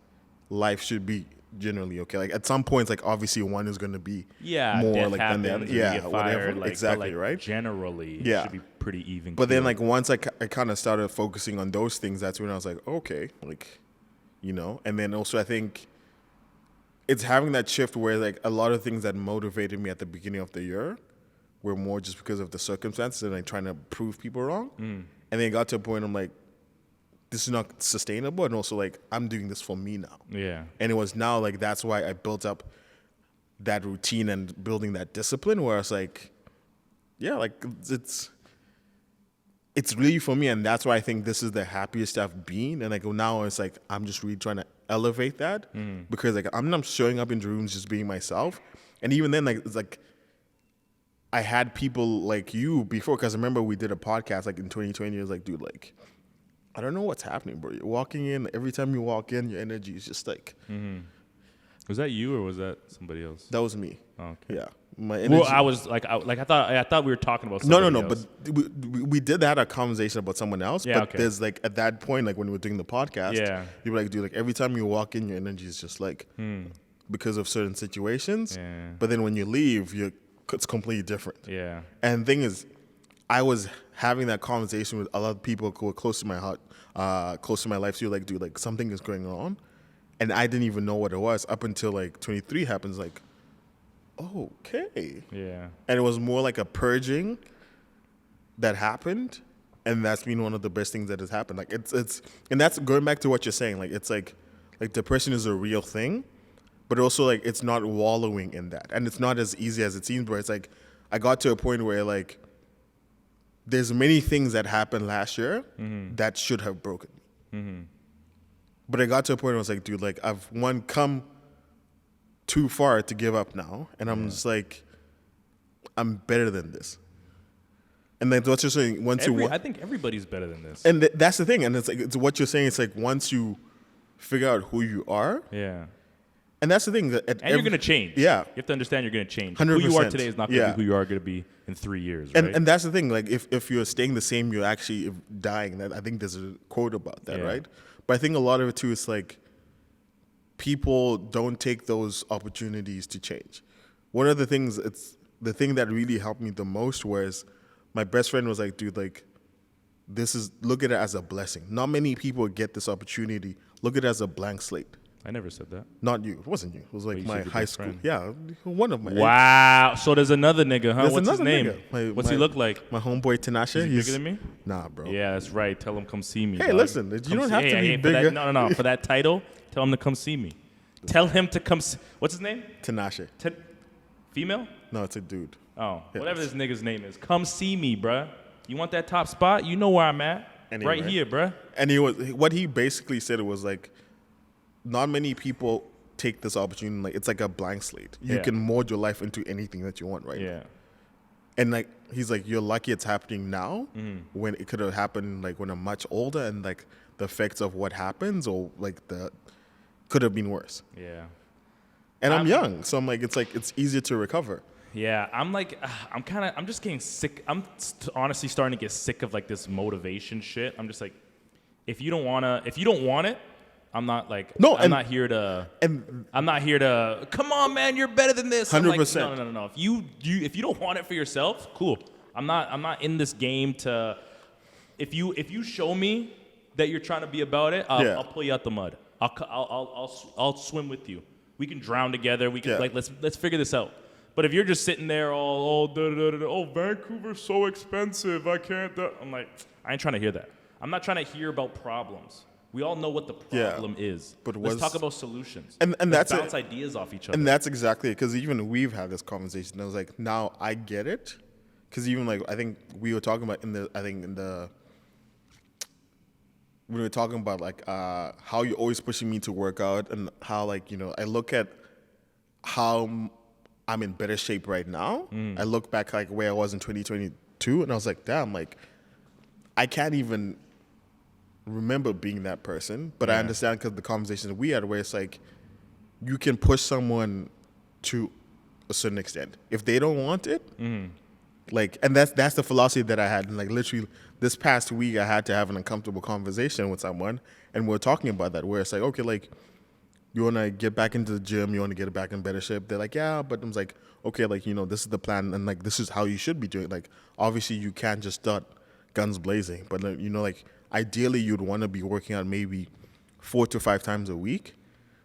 life should be generally okay. Like, at some points, like, obviously one is going to be more like than the other. Yeah, whatever. Like, exactly, like, right? Generally, it should be pretty even. But then, like, once I kind of started focusing on those things, that's when I was like, okay, like, you know. And then also I think it's having that shift where, like, a lot of things that motivated me at the beginning of the year were more just because of the circumstances and, like, trying to prove people wrong. And then it got to a point I'm like, this is not sustainable, and also, like, I'm doing this for me now. Yeah. And it was now, like, that's why I built up that routine and building that discipline where I was like, yeah, like, it's really for me, and that's why I think this is the happiest I've been. And, like, now it's like I'm just really trying to elevate that because, like, I'm not showing up in rooms just being myself. And even then, like, it's like I had people like you before, because I remember we did a podcast, like, in 2020. It was like, dude, like, I don't know what's happening, bro. You're walking in. Every time you walk in, your energy is just like. Was that you or was that somebody else? That was me. Oh, okay. Yeah, my energy. Well, I was like, I thought we were talking about somebody else. But we did have a conversation about someone else. Yeah, but there's, like, at that point, like, when we were doing the podcast, you were like, dude, like, every time you walk in, your energy is just like because of certain situations. Yeah. But then when you leave, it's completely different. Yeah. And the thing is, I was having that conversation with a lot of people who were close to my heart, close to my life. So you're like, dude, like, something is going on. And I didn't even know what it was up until, like, 23 happens. Like, okay. Yeah. And it was more like a purging that happened. And that's been one of the best things that has happened. Like, it's and that's going back to what you're saying. Like, it's like depression is a real thing, but also, like, it's not wallowing in that. And it's not as easy as it seems, but it's like, I got to a point where, like, there's many things that happened last year that should have broken me. But I got to a point where I was like, dude, like, I've come too far to give up now, and I'm just like, I'm better than this. And then what you're saying, I think everybody's better than this. And that's the thing, and it's like it's what you're saying. It's like once you figure out who you are, and that's the thing. You're gonna change. Yeah, you have to understand you're gonna change. 100%. Who you are today is not gonna be who you are gonna be in 3 years. Right? And that's the thing. Like if you're staying the same, you're actually dying. I think there's a quote about that, right? But I think a lot of it too is like people don't take those opportunities to change. One of the things, it's the thing that really helped me the most was my best friend was like, dude, like, look at it as a blessing. Not many people get this opportunity. Look at it as a blank slate. I never said that. Not you. It wasn't you. It was like my high school. Friend. Yeah, one of my. Wow. So there's another nigga, huh? What's his name? What's he look like? My homeboy Tinashe. Is he bigger than me? Nah, bro. Yeah, that's right. Tell him come see me. Hey, listen. You don't have to be bigger. No. For that title, tell him to come see me. Tell him to come. What's his name? Tinashe. Female? No, it's a dude. Oh, whatever this nigga's name is. Come see me, bruh. You want that top spot? You know where I'm at. Anyway. Right here, bruh. And what he basically said was like, not many people take this opportunity. Like it's like a blank slate. You can mold your life into anything that you want, right? Yeah. And like he's like, you're lucky it's happening now, when it could have happened like when I'm much older, and like the effects of what happens or like could have been worse. Yeah. And I'm young, so I'm like, it's easier to recover. Yeah, I'm just getting sick. I'm honestly starting to get sick of like this motivation shit. I'm just like, if you don't want it, I'm not like, I'm not here to come on, man, you're better than this. 100%. Like, no. If you don't want it for yourself, cool. I'm not in this game to, if you show me that you're trying to be about it, I'll pull you out the mud. I'll swim with you. We can drown together. We can let's figure this out. But if you're just sitting there oh, Vancouver's so expensive, I can't. I'm like, I ain't trying to hear that. I'm not trying to hear about problems. We all know what the problem is. But let's talk about solutions. And let's bounce ideas off each other. And that's exactly it. Because even we've had this conversation. I was like, now I get it. Because even like, I think we were talking about we were talking about like how you're always pushing me to work out, and how like, you know, I look at how I'm in better shape right now. I look back like where I was in 2022, and I was like, damn, like I can't even remember being that person. But I understand because the conversations we had where it's like you can push someone to a certain extent. If they don't want it, like, and that's the philosophy that I had. And like literally this past week, I had to have an uncomfortable conversation with someone, and we were talking about that, where it's like, okay, like, you want to get back into the gym, you want to get back in better shape. They're like, yeah, but I was like, okay, like, you know, this is the plan, and like, this is how you should be doing it. Like, obviously, you can't just start guns blazing, but you know, like, ideally, you'd want to be working out maybe 4 to 5 times a week.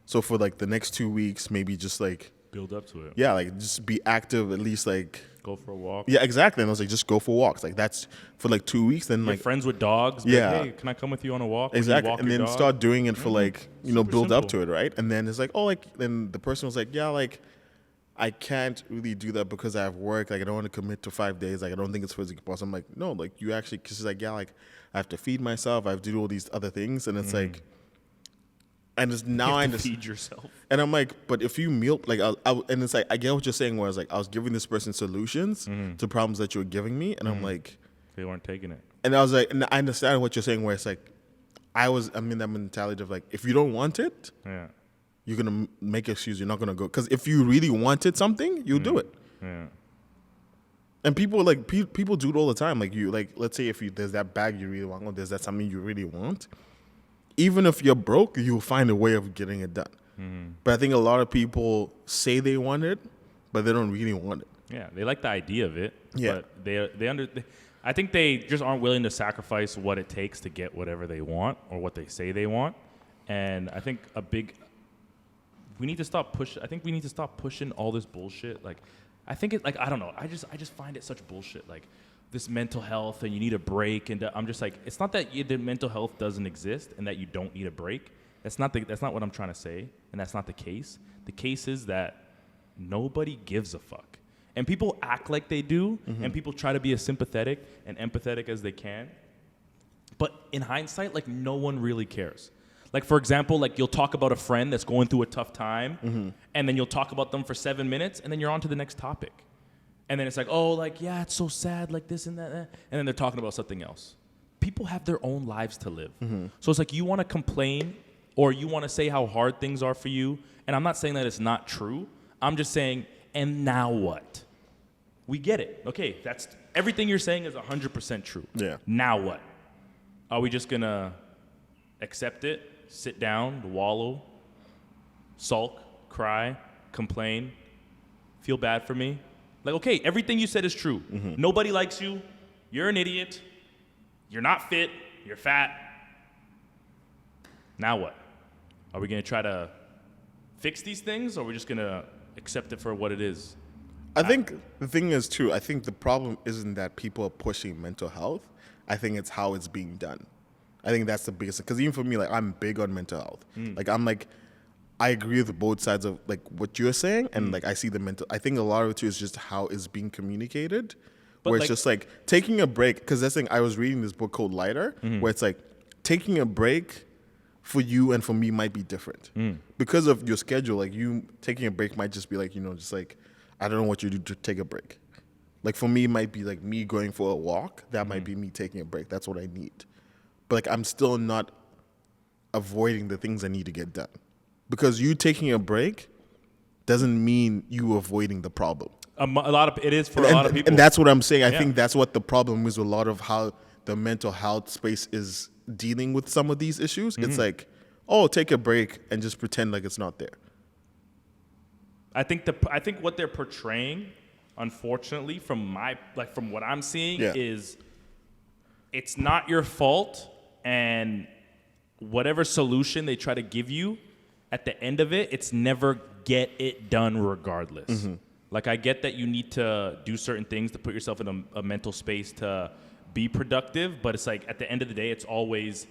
So for like the next 2 weeks, maybe just like build up to it. Yeah, like just be active, at least like go for a walk. Yeah, exactly. And I was like, just go for walks. Like that's for like 2 weeks. Then You're like friends with dogs. Yeah. Like, hey, can I come with you on a walk? Exactly. And then start doing it for like, you know, build simple. up to it, right? And then it's like, oh, like then the person was like, yeah, like I can't really do that because I have work. Like I don't want to commit to 5 days. Like I don't think it's physically possible. I'm like, no, like you actually, because it's like, yeah, like I have to feed myself. I have to do all these other things, and it's like. And it's now I understand. Feed yourself. And I'm like, but if you meal, like, and it's like, I get what you're saying. Where I was like, I was giving this person solutions to problems that you were giving me, and I'm like, they weren't taking it. And I was like, and I understand what you're saying. Where it's like, I'm in that mentality of like, if you don't want it, you're gonna make excuses. You're not gonna go, because if you really wanted something, you'll do it. Yeah. And people like people do it all the time. Like you, like let's say if there's that bag you really want, or there's that something you really want. Even if you're broke, you'll find a way of getting it done. But I think a lot of people say they want it, but they don't really want it. Yeah, they like the idea of it. Yeah. But I think they just aren't willing to sacrifice what it takes to get whatever they want or what they say they want. And I think we need to stop pushing all this bullshit. Like, I think it, like, I don't know. I just find it such bullshit. Like, this mental health and you need a break, and I'm just like, it's not that the mental health doesn't exist and that you don't need a break. That's not what I'm trying to say, and that's not the case. The case is that nobody gives a fuck, and people act like they do, and people try to be as sympathetic and empathetic as they can. But in hindsight, like no one really cares. Like, for example, like you'll talk about a friend that's going through a tough time, and then you'll talk about them for 7 minutes, and then you're on to the next topic. And then it's like, oh, like, yeah, it's so sad, like this and that. And then they're talking about something else. People have their own lives to live. So it's like you want to complain or you want to say how hard things are for you. And I'm not saying that it's not true. I'm just saying, and now what? We get it. Okay, that's everything you're saying is 100% true. Yeah. Now what? Are we just going to accept it, sit down, wallow, sulk, cry, complain, feel bad for me? Like, okay, everything you said is true. Nobody likes you. You're an idiot. You're not fit. You're fat. Now what? Are we going to try to fix these things, or are we just going to accept it for what it is? I think the thing is, too, I think the problem isn't that people are pushing mental health. I think it's how it's being done. I think that's the biggest thing. Because even for me, like, I'm big on mental health. Like, I'm like, I agree with both sides of like what you're saying, and like I see the mental. I think a lot of it too is just how it's being communicated, where it's just like taking a break. Because that's the thing. I was reading this book called Lighter, where it's like taking a break for you and for me might be different because of your schedule. Like you taking a break might just be like just like I don't know what you do to take a break. Like for me, it might be like me going for a walk. That might be me taking a break. That's what I need. But like I'm still not avoiding the things I need to get done. Because you taking a break doesn't mean you avoiding the problem. A lot of it is for a lot of people, and that's what I'm saying. I think that's what the problem is with a lot of how the mental health space is dealing with some of these issues. It's like, oh, take a break and just pretend like it's not there. I think what they're portraying, unfortunately, from what I'm seeing, is it's not your fault, and whatever solution they try to give you. At the end of it, it's never get it done regardless. Like, I get that you need to do certain things to put yourself in a mental space to be productive, but it's like, at the end of the day, it's always,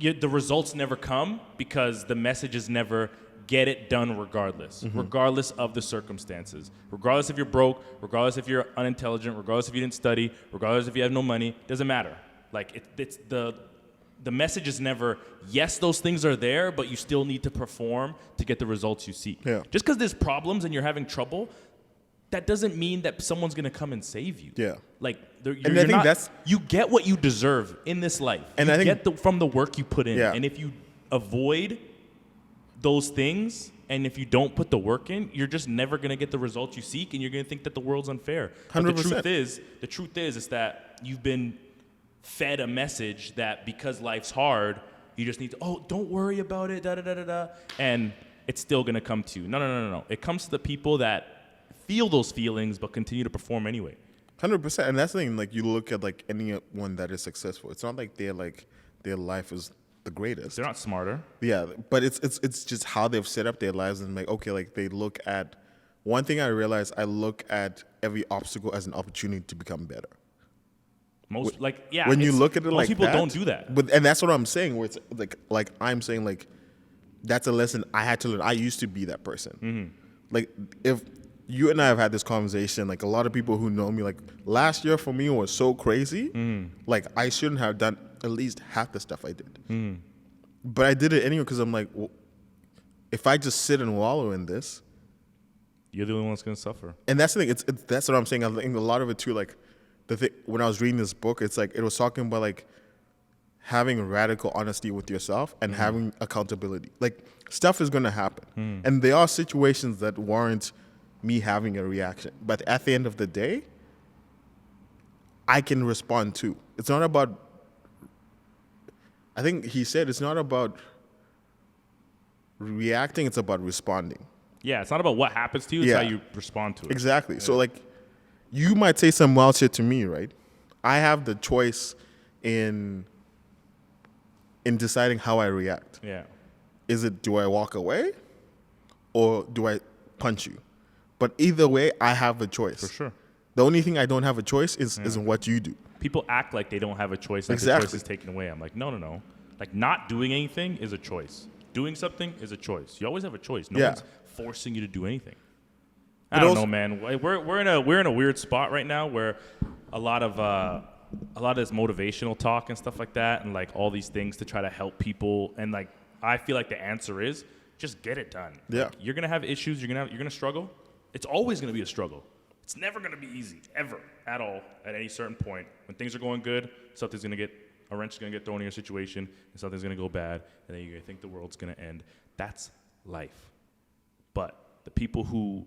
the results never come because the message is never get it done regardless, regardless of the circumstances. Regardless if you're broke, regardless if you're unintelligent, regardless if you didn't study, regardless if you have no money, doesn't matter. Like, it's the message is never, yes, those things are there, but you still need to perform to get the results you seek. Yeah. Just because there's problems and you're having trouble, that doesn't mean that someone's going to come and save you. Yeah. Like, you get what you deserve in this life. And you get from the work you put in. Yeah. And if you avoid those things and if you don't put the work in, you're just never going to get the results you seek, and you're going to think that the world's unfair. 100%. But the truth is that you've been fed a message that because life's hard, you just need to, don't worry about it, and it's still going to come to you. No. It comes to the people that feel those feelings but continue to perform anyway. 100%. And that's the thing, like, you look at, like, anyone that is successful. It's not like their life is the greatest. They're not smarter. Yeah, but it's just how they've set up their lives, and, like, okay, like, they look at, one thing I realized, I look at every obstacle as an opportunity to become better. When you look at it like that, most people don't do that. And that's what I'm saying. Where it's like I'm saying, like, that's a lesson I had to learn. I used to be that person. Like, if you and I have had this conversation, like, a lot of people who know me, like, last year for me was so crazy. Like, I shouldn't have done at least half the stuff I did. But I did it anyway because I'm like, well, if I just sit and wallow in this, you're the only one that's gonna suffer. And that's the thing. That's what I'm saying. I think a lot of it too, like. When I was reading this book, it's like it was talking about like having radical honesty with yourself and having accountability. Like, stuff is going to happen. And there are situations that warrant me having a reaction. But at the end of the day, I can respond too. It's not about, I think he said it's not about reacting, it's about responding. Yeah, it's not about what happens to you, it's how you respond to it. Exactly. Yeah. So, like, you might say some wild shit to me, right? I have the choice in deciding how I react. Yeah. Is it, do I walk away or do I punch you? But either way, I have a choice. For sure. The only thing I don't have a choice is in what you do. People act like they don't have a choice, like the choice is taken away. I'm like, no. Like, not doing anything is a choice. Doing something is a choice. You always have a choice. No one's forcing you to do anything. I don't know, man. We're in a weird spot right now where a lot of of this motivational talk and stuff like that, and like all these things to try to help people. And like, I feel like the answer is just get it done. Yeah. Like, you're gonna have issues. You're gonna struggle. It's always gonna be a struggle. It's never gonna be easy, ever, at all, at any certain point. When things are going good, a wrench is gonna get thrown in your situation, and something's gonna go bad, and then you're gonna think the world's gonna end. That's life. But the people who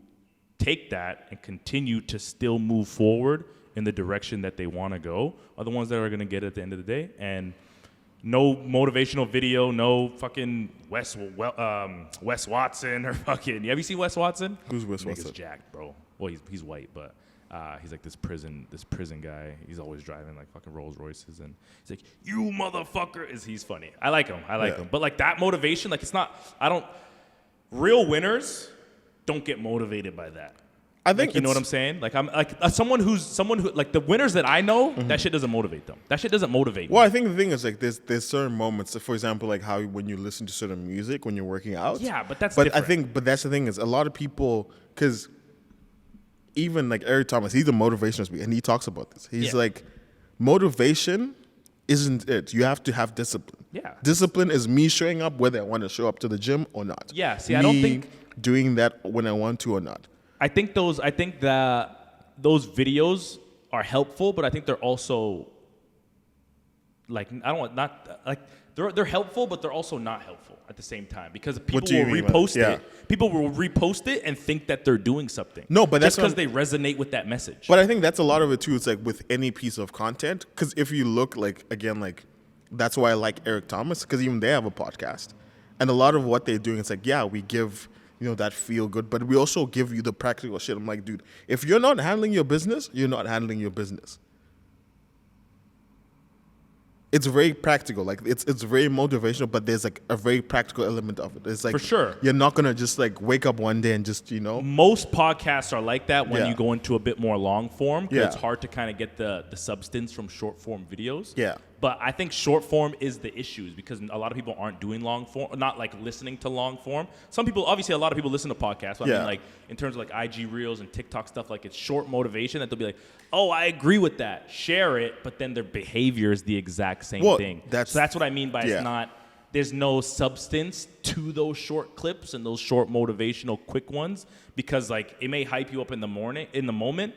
take that and continue to still move forward in the direction that they want to go are the ones that are going to get it at the end of the day. And no motivational video, no fucking Wes Watson or fucking. Have you seen Wes Watson? Who's Wes Watson? Watson? He's jacked, bro. Well, he's white, but he's like this prison guy. He's always driving like fucking Rolls Royces, and he's like, "You motherfucker!" He's funny. I like him. But like that motivation, like it's not. Real winners don't get motivated by that. I think like, you know what I'm saying. Like I'm like someone who like the winners that I know. That shit doesn't motivate them. That shit doesn't motivate me. Well, I think the thing is like there's certain moments. For example, like how when you listen to certain music when you're working out. Yeah, but that's different. But that's the thing is a lot of people because even like Eric Thomas, he's a motivational speaker and he talks about this. He's like motivation isn't it. You have to have discipline. Yeah. Discipline is me showing up whether I want to show up to the gym or not. Yeah. See, me I don't think doing that when I want to or not. I think that those videos are helpful, but I think they're also like they're helpful, but they're also not helpful at the same time because people will repost it. People will repost it and think that they're doing something. No, but that's just because they resonate with that message. But I think that's a lot of it too. It's like with any piece of content, because if you look like again, like that's why I like Eric Thomas because even they have a podcast, and a lot of what they're doing, it's like we give. That feel good, but we also give you the practical shit. I'm like, dude, if you're not handling your business, you're not handling your business. It's very practical. Like it's very motivational, but there's like a very practical element of it. It's like for sure. You're not gonna just like wake up one day and just Most podcasts are like that when you go into a bit more long form. Yeah. It's hard to kind of get the substance from short form videos. Yeah. But I think short form is the issues because a lot of people aren't doing long form, not like listening to long form. Some people, obviously, a lot of people listen to podcasts. But I mean, like in terms of like IG Reels and TikTok stuff, like it's short motivation that they'll be like, "Oh, I agree with that, share it," but then their behavior is the exact same thing. So that's what I mean by it's not. There's no substance to those short clips and those short motivational quick ones because like it may hype you up in the moment,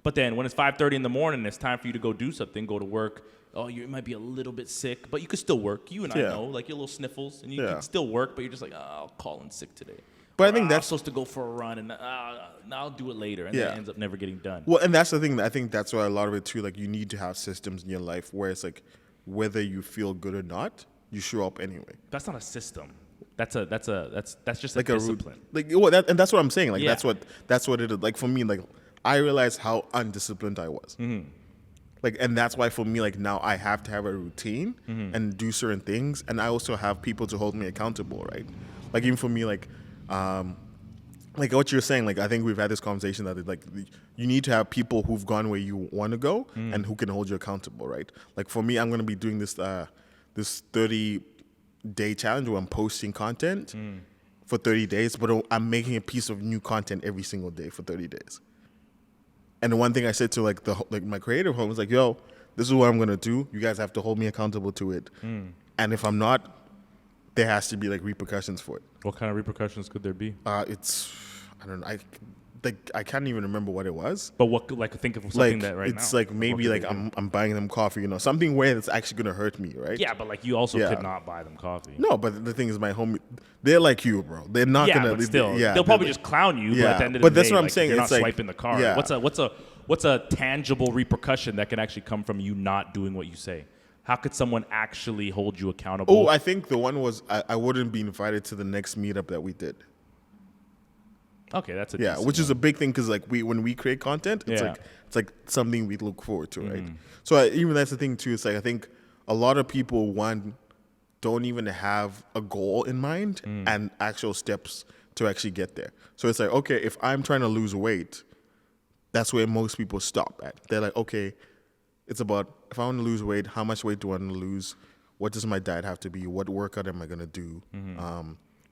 but then when it's 5:30 in the morning, it's time for you to go do something, go to work. Oh, you might be a little bit sick, but you could still work. You and I know, like your little sniffles, and you can still work, but you're just like, I'll call in sick today. But I think that's supposed to go for a run, and I'll do it later, and then it ends up never getting done. Well, and that's the thing. I think that's why a lot of it too. Like you need to have systems in your life where it's like whether you feel good or not, you show up anyway. That's not a system. That's just like a discipline. And that's what I'm saying. Like that's what it is. Like for me, like I realized how undisciplined I was. Mm-hmm. Like, and that's why for me, like now I have to have a routine and do certain things, and I also have people to hold me accountable, right? Like even for me, like what you're saying, like I think we've had this conversation that like you need to have people who've gone where you want to go and who can hold you accountable, right? Like for me, I'm going to be doing this 30-day challenge where I'm posting content for 30 days, but I'm making a piece of new content every single day for 30 days. And the one thing I said to like my creative home was like, yo, this is what I'm gonna do. You guys have to hold me accountable to it. And if I'm not, there has to be like repercussions for it. What kind of repercussions could there be? I don't know. I can't even remember what it was. But what, like, think of something that right now. It's like maybe like I'm buying them coffee, something where it's actually gonna hurt me, right? Yeah, but like you also could not buy them coffee. No, but the thing is, my homie, they're like you, bro. They're not gonna. But still, they'll probably just clown you. Yeah, but at the end of the day, that's what I'm saying. You're it's not like, swiping the card. Yeah. What's a tangible repercussion that can actually come from you not doing what you say? How could someone actually hold you accountable? Oh, I think the one was I wouldn't be invited to the next meetup that we did. Okay, that's which is a big thing because like when we create content, it's like something we look forward to, right? So even that's the thing too. It's like I think a lot of people don't even have a goal in mind and actual steps to actually get there. So it's like, okay, if I'm trying to lose weight, that's where most people stop at. They're like, okay, it's about if I want to lose weight, how much weight do I want to lose? What does my diet have to be? What workout am I going to do?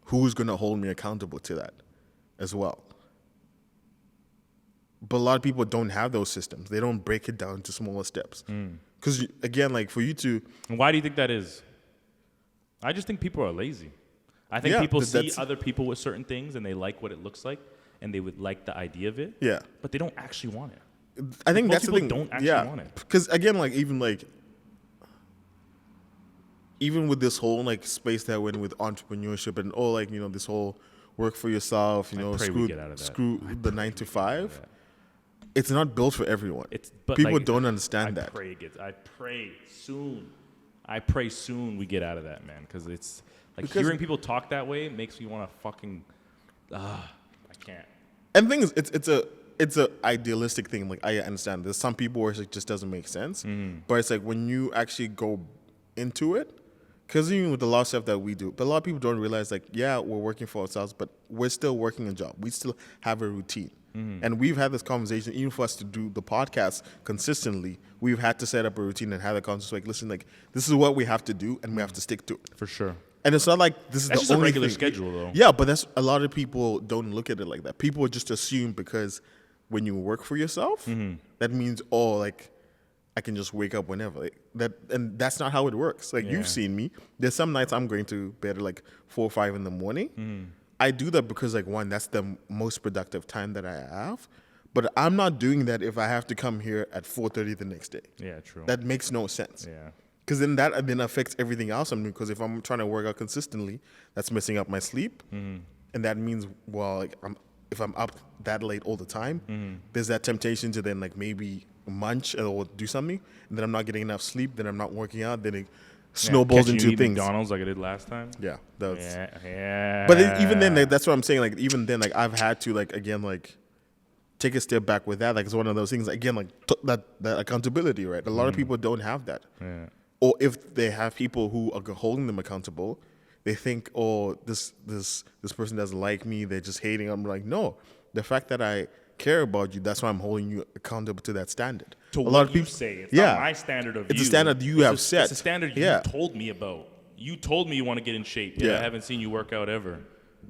Who's going to hold me accountable to that as well? But a lot of people don't have those systems. They don't break it down to smaller steps. Because again, like for you to. And why do you think that is? I just think people are lazy. I think people see other people with certain things and they like what it looks like and they would like the idea of it. Yeah. But they don't actually want it. I think that's the thing. Don't actually want it. Because again, even with this whole like space that went with entrepreneurship and all like, this whole work for yourself, screw the 9 to 5. It's not built for everyone. People don't understand that. I pray soon we get out of that, man, because it's like hearing people talk that way makes me want to fucking I can't. And the thing is, it's a idealistic thing. Like I understand there's some people where it just doesn't make sense, but it's like when you actually go into it, because even with the lot of stuff that we do, but a lot of people don't realize like, yeah, we're working for ourselves, but we're still working a job. We still have a routine. And we've had this conversation, even for us to do the podcast consistently, we've had to set up a routine and have a conversation like, listen, like this is what we have to do and we have to stick to it. For sure. And it's not like this is that's the just only a regular thing. Schedule though. Yeah, but that's a lot of people don't look at it like that. People just assume because when you work for yourself, that means like I can just wake up whenever. Like, and that's not how it works. Like you've seen me. There's some nights I'm going to bed at like 4 or 5 in the morning. I do that because like one, that's the most productive time that I have. But I'm not doing that if I have to come here at 4:30 the next day. Yeah, true. That makes no sense. Yeah. Because then that affects everything else I'm doing. Because if I'm trying to work out consistently, that's messing up my sleep. And that means, if I'm up that late all the time, there's that temptation to then like maybe munch or do something. And then I'm not getting enough sleep. Then I'm not working out. Then it snowballs into things. McDonald's like I did last time. Yeah. Yeah. But even then, that's what I'm saying. Like even then, like I've had to like again like take a step back with that. Like it's one of those things. Again, like that accountability, right? A lot of people don't have that. Yeah. Or if they have people who are holding them accountable, they think, oh, this person doesn't like me. They're just hating. I'm like, no. The fact that I care about you, that's why I'm holding you accountable to that standard. To a lot of people say it's not my standard of it's a standard you have set. It's a standard you told me about. You told me you want to get in shape. Yet I haven't seen you work out ever.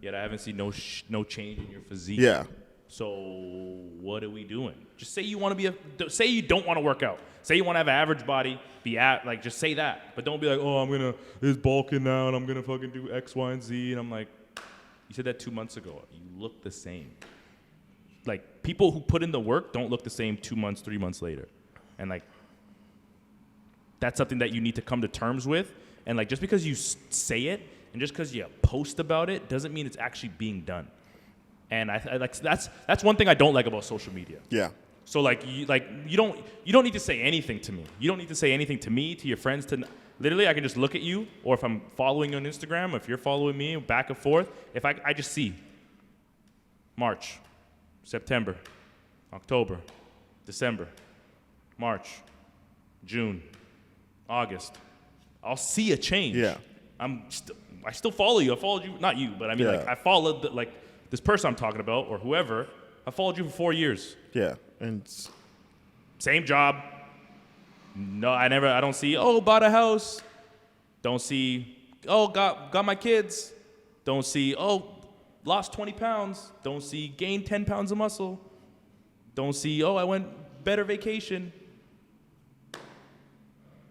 Yet I haven't seen no change in your physique. Yeah. So what are we doing? Just say you want to say you don't want to work out. Say you want to have an average body. Just say that. But don't be like, oh, it's bulking now and I'm gonna fucking do X, Y, and Z. And I'm like, you said that 2 months ago. You look the same. Like people who put in the work don't look the same 2 months, 3 months later. And like that's something that you need to come to terms with. And like just because you say it and just because you post about it doesn't mean it's actually being done. And I like that's one thing I don't like about social media. Yeah. So you don't need to say anything to me. You don't need to say anything to me, to your friends, to literally I can just look at you, or if I'm following you on Instagram, if you're following me back and forth, if I just see March, September, October, December, March, June, August, I'll see a change. Yeah. I still follow you. I followed you, not you, but I mean like I followed this person I'm talking about or whoever. I followed you for 4 years. Yeah. And same job. No, I don't see, bought a house. Don't see, got my kids. Don't see, lost 20 pounds. Don't see, gained 10 pounds of muscle. Don't see, I went better vacation.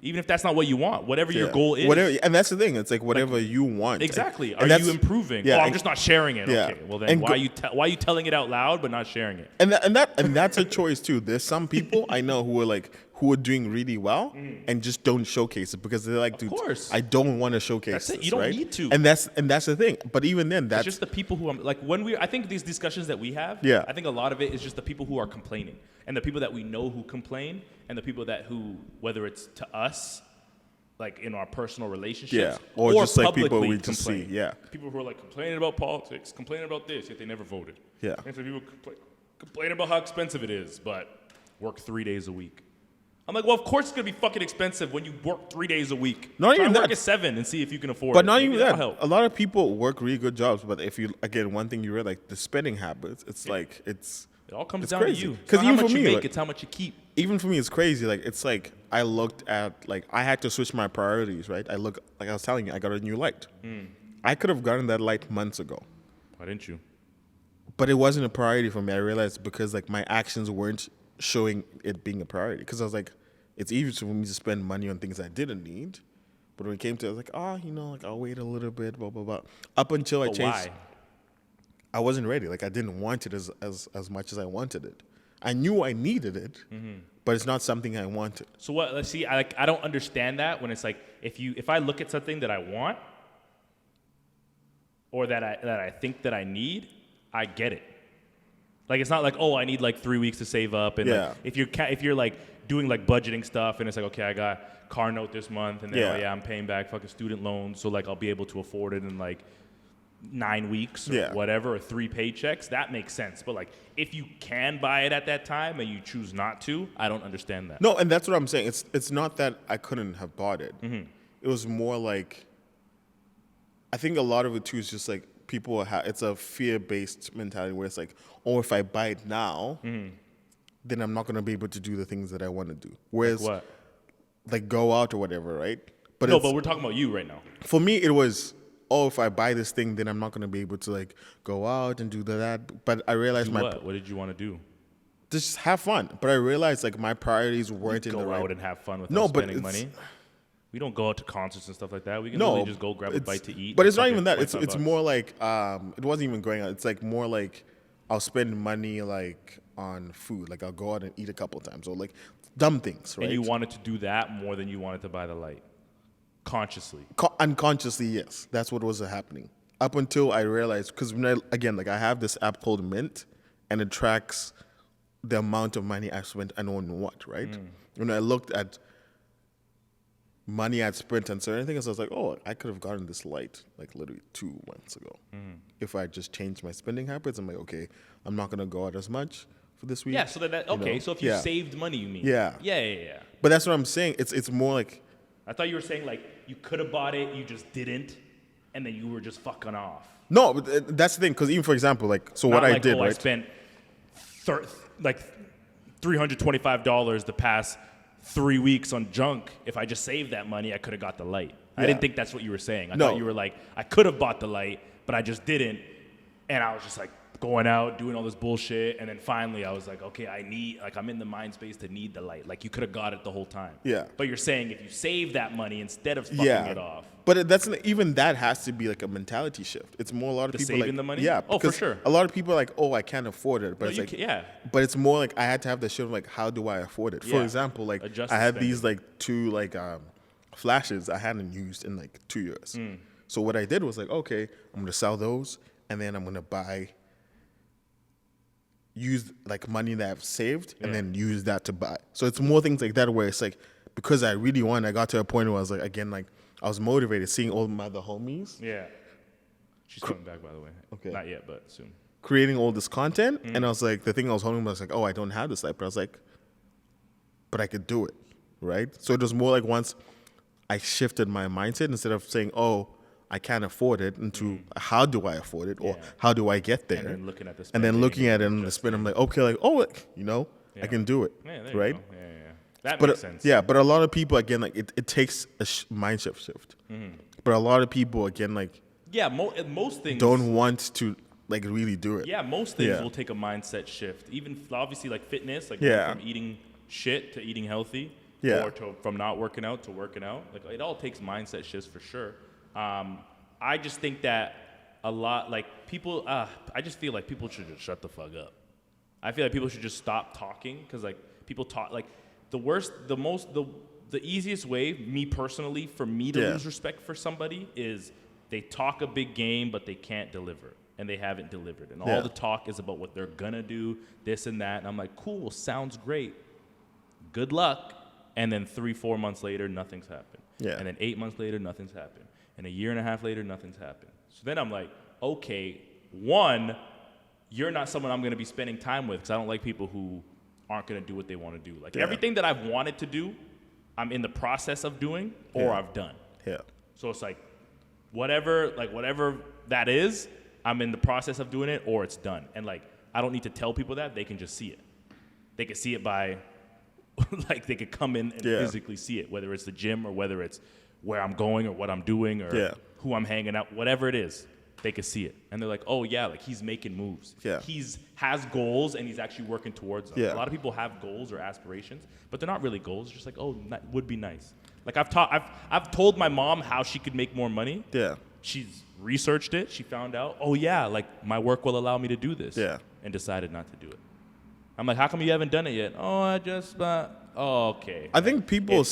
Even if that's not what you want, whatever your goal is. And that's the thing. It's like whatever you want. Exactly. Are you improving? Yeah, I'm just not sharing it. Yeah. Okay. Well, then why are you telling it out loud but not sharing it? And that's a choice too. There's some people I know who are doing really well and just don't showcase it because they're like, dude, I don't want to showcase that's it. This, you don't right? need to. And that's the thing. But even then, that's it's just the people who I'm like I think these discussions that we have. Yeah. I think a lot of it is just the people who are complaining and the people that we know who complain and the people who whether it's to us. Like in our personal relationships, or just like people we just complain. see, people who are like complaining about politics, complaining about this, yet they never voted. Yeah, and so people complain about how expensive it is, but work 3 days a week. I'm like, well, of course it's gonna be fucking expensive when you work 3 days a week. Not even that. Work at 7 and see if you can afford it. But not even that. A lot of people work really good jobs, but if you one thing you realize, like the spending habits, it's like it all comes down crazy. to you. Because even how much you make, it's how much you keep. Even for me, it's crazy. Like it's like I looked at I had to switch my priorities. Right? I was telling you, I got a new light. I could have gotten that light months ago. Why didn't you? But it wasn't a priority for me. I realized because like my actions weren't showing it being a priority. Because I was like, it's easy for me to spend money on things I didn't need. But when it came to it, I was like, like I'll wait a little bit, blah, blah, blah. Up until I changed. Why? I wasn't ready. Like I didn't want it as much as I wanted it. I knew I needed it, but it's not something I wanted. So what? Let's see. I don't understand that when it's like if I look at something that I want or that I think that I need, I get it. Like it's not like I need like 3 weeks to save up, and like, if you're like doing like budgeting stuff, and it's like okay, I got car note this month, and then I'm paying back fucking student loans, so like I'll be able to afford it in like 9 weeks or whatever, or 3 paychecks. That makes sense. But like if you can buy it at that time and you choose not to, I don't understand that. No, and that's what I'm saying. It's not that I couldn't have bought it. It was more like I think a lot of it too is just like people it's a fear-based mentality where it's like, if I buy it now, then I'm not going to be able to do the things that I want to do. Whereas, like what? Like go out or whatever, right? But but we're talking about you right now. For me, it was, if I buy this thing, then I'm not going to be able to like go out and do that. But I realized what did you want to do? Just have fun. But I realized like my priorities weren't in the right. Go out and have fun without spending money. We don't go out to concerts and stuff like that. We can really just go grab a bite to eat. But it's not even that. It's more like it wasn't even going out. It's like more like I'll spend money like on food. Like I'll go out and eat a couple times or like dumb things, right? And you wanted to do that more than you wanted to buy the light, consciously. Unconsciously, yes. That's what was happening up until I realized because I have this app called Mint, and it tracks the amount of money I spent and on what, right? When I looked at money I'd spent on certain things, I was like, I could have gotten this light like literally 2 months ago. If I just changed my spending habits, I'm like, okay, I'm not going to go out as much for this week. Yeah, so so if you saved money, you mean? Yeah. Yeah. But that's what I'm saying. It's more like... I thought you were saying like you could have bought it, you just didn't, and then you were just fucking off. No, but that's the thing, because even for example, like, so Not what like, I did, right? I spent like $325 the past 3 weeks on junk. If I just saved that money, I could have got the light. I didn't think that's what you were saying. I thought you were like, I could have bought the light, but I just didn't. And I was just like going out, doing all this bullshit. And then finally I was like, okay, I'm in the mind space to need the light. Like you could have got it the whole time. Yeah. But you're saying if you save that money instead of fucking it off. But even that has to be like a mentality shift. It's more a lot of people saving like the money. Yeah. For sure. A lot of people are like, I can't afford it. But But it's more like I had to have the shift of like, how do I afford it? For example, like I had these like 2 like flashes I hadn't used in like 2 years. So what I did was like, okay, I'm gonna sell those, and then I'm gonna use like money that I've saved, and then use that to buy. So it's more things like that where it's like, because I really want, I got to a point where I was like, again, like I was motivated seeing all my other homies. Yeah. She's coming back, by the way. Okay. Not yet, but soon. Creating all this content, and I was like, the thing I was holding was like, I don't have this life, but I was like, but I could do it, right? So it was more like once I shifted my mindset, instead of saying, I can't afford it, into how do I afford it, or how do I get there? And then looking at the spending, and the spend, I'm like, okay, like, I can do it, right? Yeah. That makes sense. Yeah, but a lot of people, again, like it takes a mindset shift. But a lot of people, again, like most things don't want to like really do it. Yeah, most things will take a mindset shift. Even obviously like fitness, like going from eating shit to eating healthy, or from not working out to working out. Like it all takes mindset shifts for sure. I just think that a lot, like people, I just feel like people should just shut the fuck up. I feel like people should just stop talking, because like people talk, like the easiest way, me personally, for me to lose respect for somebody is they talk a big game, but they can't deliver, and they haven't delivered. And all the talk is about what they're gonna do, this and that. And I'm like, cool, sounds great. Good luck. And then 3-4 months later, nothing's happened. Yeah. And then 8 months later, nothing's happened. And a year and a half later, nothing's happened. So then I'm like, okay, one, you're not someone I'm going to be spending time with, because I don't like people who aren't going to do what they want to do. Like everything that I've wanted to do, I'm in the process of doing, or I've done. Yeah. So it's like whatever that is, I'm in the process of doing it, or it's done. And like I don't need to tell people that. They can just see it. They can see it by like they could come in and physically see it, whether it's the gym or whether it's where I'm going or what I'm doing or who I'm hanging out, whatever it is. they could see it. And they're like, oh, yeah, like he's making moves. Yeah. Has goals and he's actually working towards them. Yeah. A lot of people have goals or aspirations, but they're not really goals. It's just like, oh, that would be nice. Like I've told my mom how she could make more money. Yeah. She's researched it. She found out, oh, yeah, like my work will allow me to do this. Yeah. And decided not to do it. I'm like, how come you haven't done it yet? Oh, I just, okay. I think people,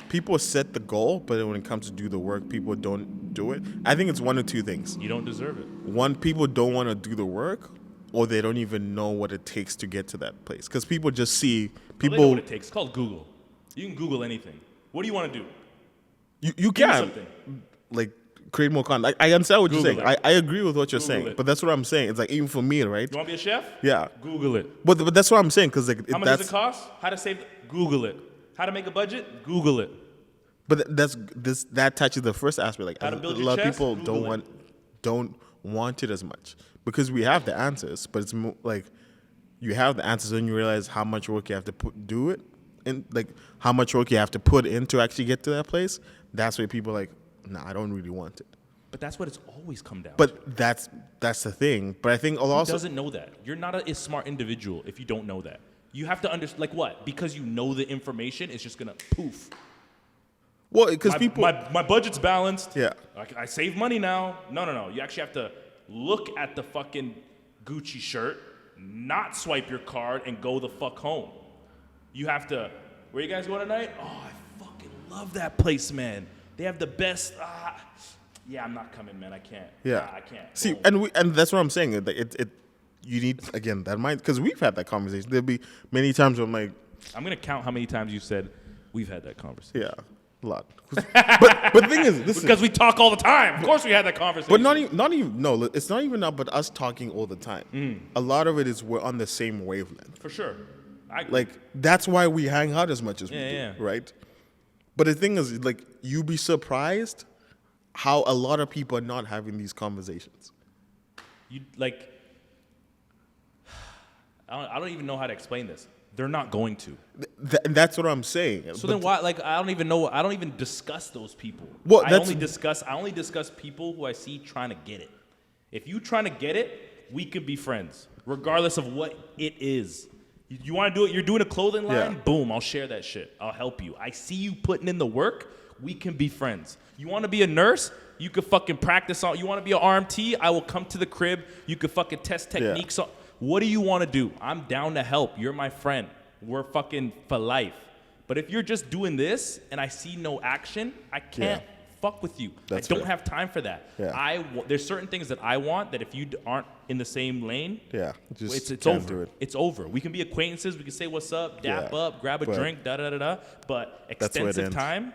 people set the goal, but when it comes to do the work, people don't do it. I think it's one of two things. You don't deserve it. One, people don't want to do the work, or they don't even know what it takes to get to that place. Because people just see people. They know what it takes. It's called Google. You can Google anything. What do you want to do? You can like create more content. I understand what Google you're saying. I agree with what you're Google saying. it. But that's what I'm saying. It's like even for me, right? You want to be a chef? Yeah. Google it. But that's what I'm saying because like how much does it cost? How to save? Google it. How to make a budget? Google it. But that touches the first aspect. Like how to build a your lot chest? of people Google don't want it as much because we have the answers, but it's like you have the answers and you realize how much work you have to do it, and like how much work you have to put in to actually get to that place. That's where people are like, nah, I don't really want it. But that's what it's always come down to. But that's the thing. But I think Who doesn't know that? You're not a smart individual if you don't know that. You have to understand, like what? Because you know the information, it's just going to poof. Well, because people... My budget's balanced. Yeah. I save money now. No. You actually have to look at the fucking Gucci shirt, not swipe your card, and go the fuck home. You have to... Where you guys going tonight? Oh, I fucking love that place, man. They have the best... yeah, I'm not coming, man. I can't. Yeah. I can't. See, and that's what I'm saying. You need, again, that mind, because we've had that conversation. There'll be many times where I'm like... I'm going to count how many times you said, we've had that conversation. Yeah, a lot. but the thing is... Listen, because we talk all the time. Of course we had that conversation. But not even, no, it's not even about us talking all the time. A lot of it is we're on the same wavelength. For sure. Like, that's why we hang out as much as we do, right? But the thing is, like, you'd be surprised how a lot of people are not having these conversations. I don't even know how to explain this. They're not going to. That's what I'm saying. So then why? Like, I don't even know. I don't even discuss those people. Well, I only discuss people who I see trying to get it. If you trying to get it, we can be friends, regardless of what it is. You want to do it? You're doing a clothing line? Yeah. Boom! I'll share that shit. I'll help you. I see you putting in the work. We can be friends. You want to be a nurse? You could fucking practice on. You want to be an RMT? I will come to the crib. You could fucking test techniques on. What do you want to do? I'm down to help. You're my friend. We're fucking for life. But if you're just doing this and I see no action, I can't fuck with you. I don't have time for that. Yeah. There's certain things that I want that if you aren't in the same lane, it's over. It's over. We can be acquaintances. We can say what's up, dap up, grab a drink, da-da-da-da. But extensive time,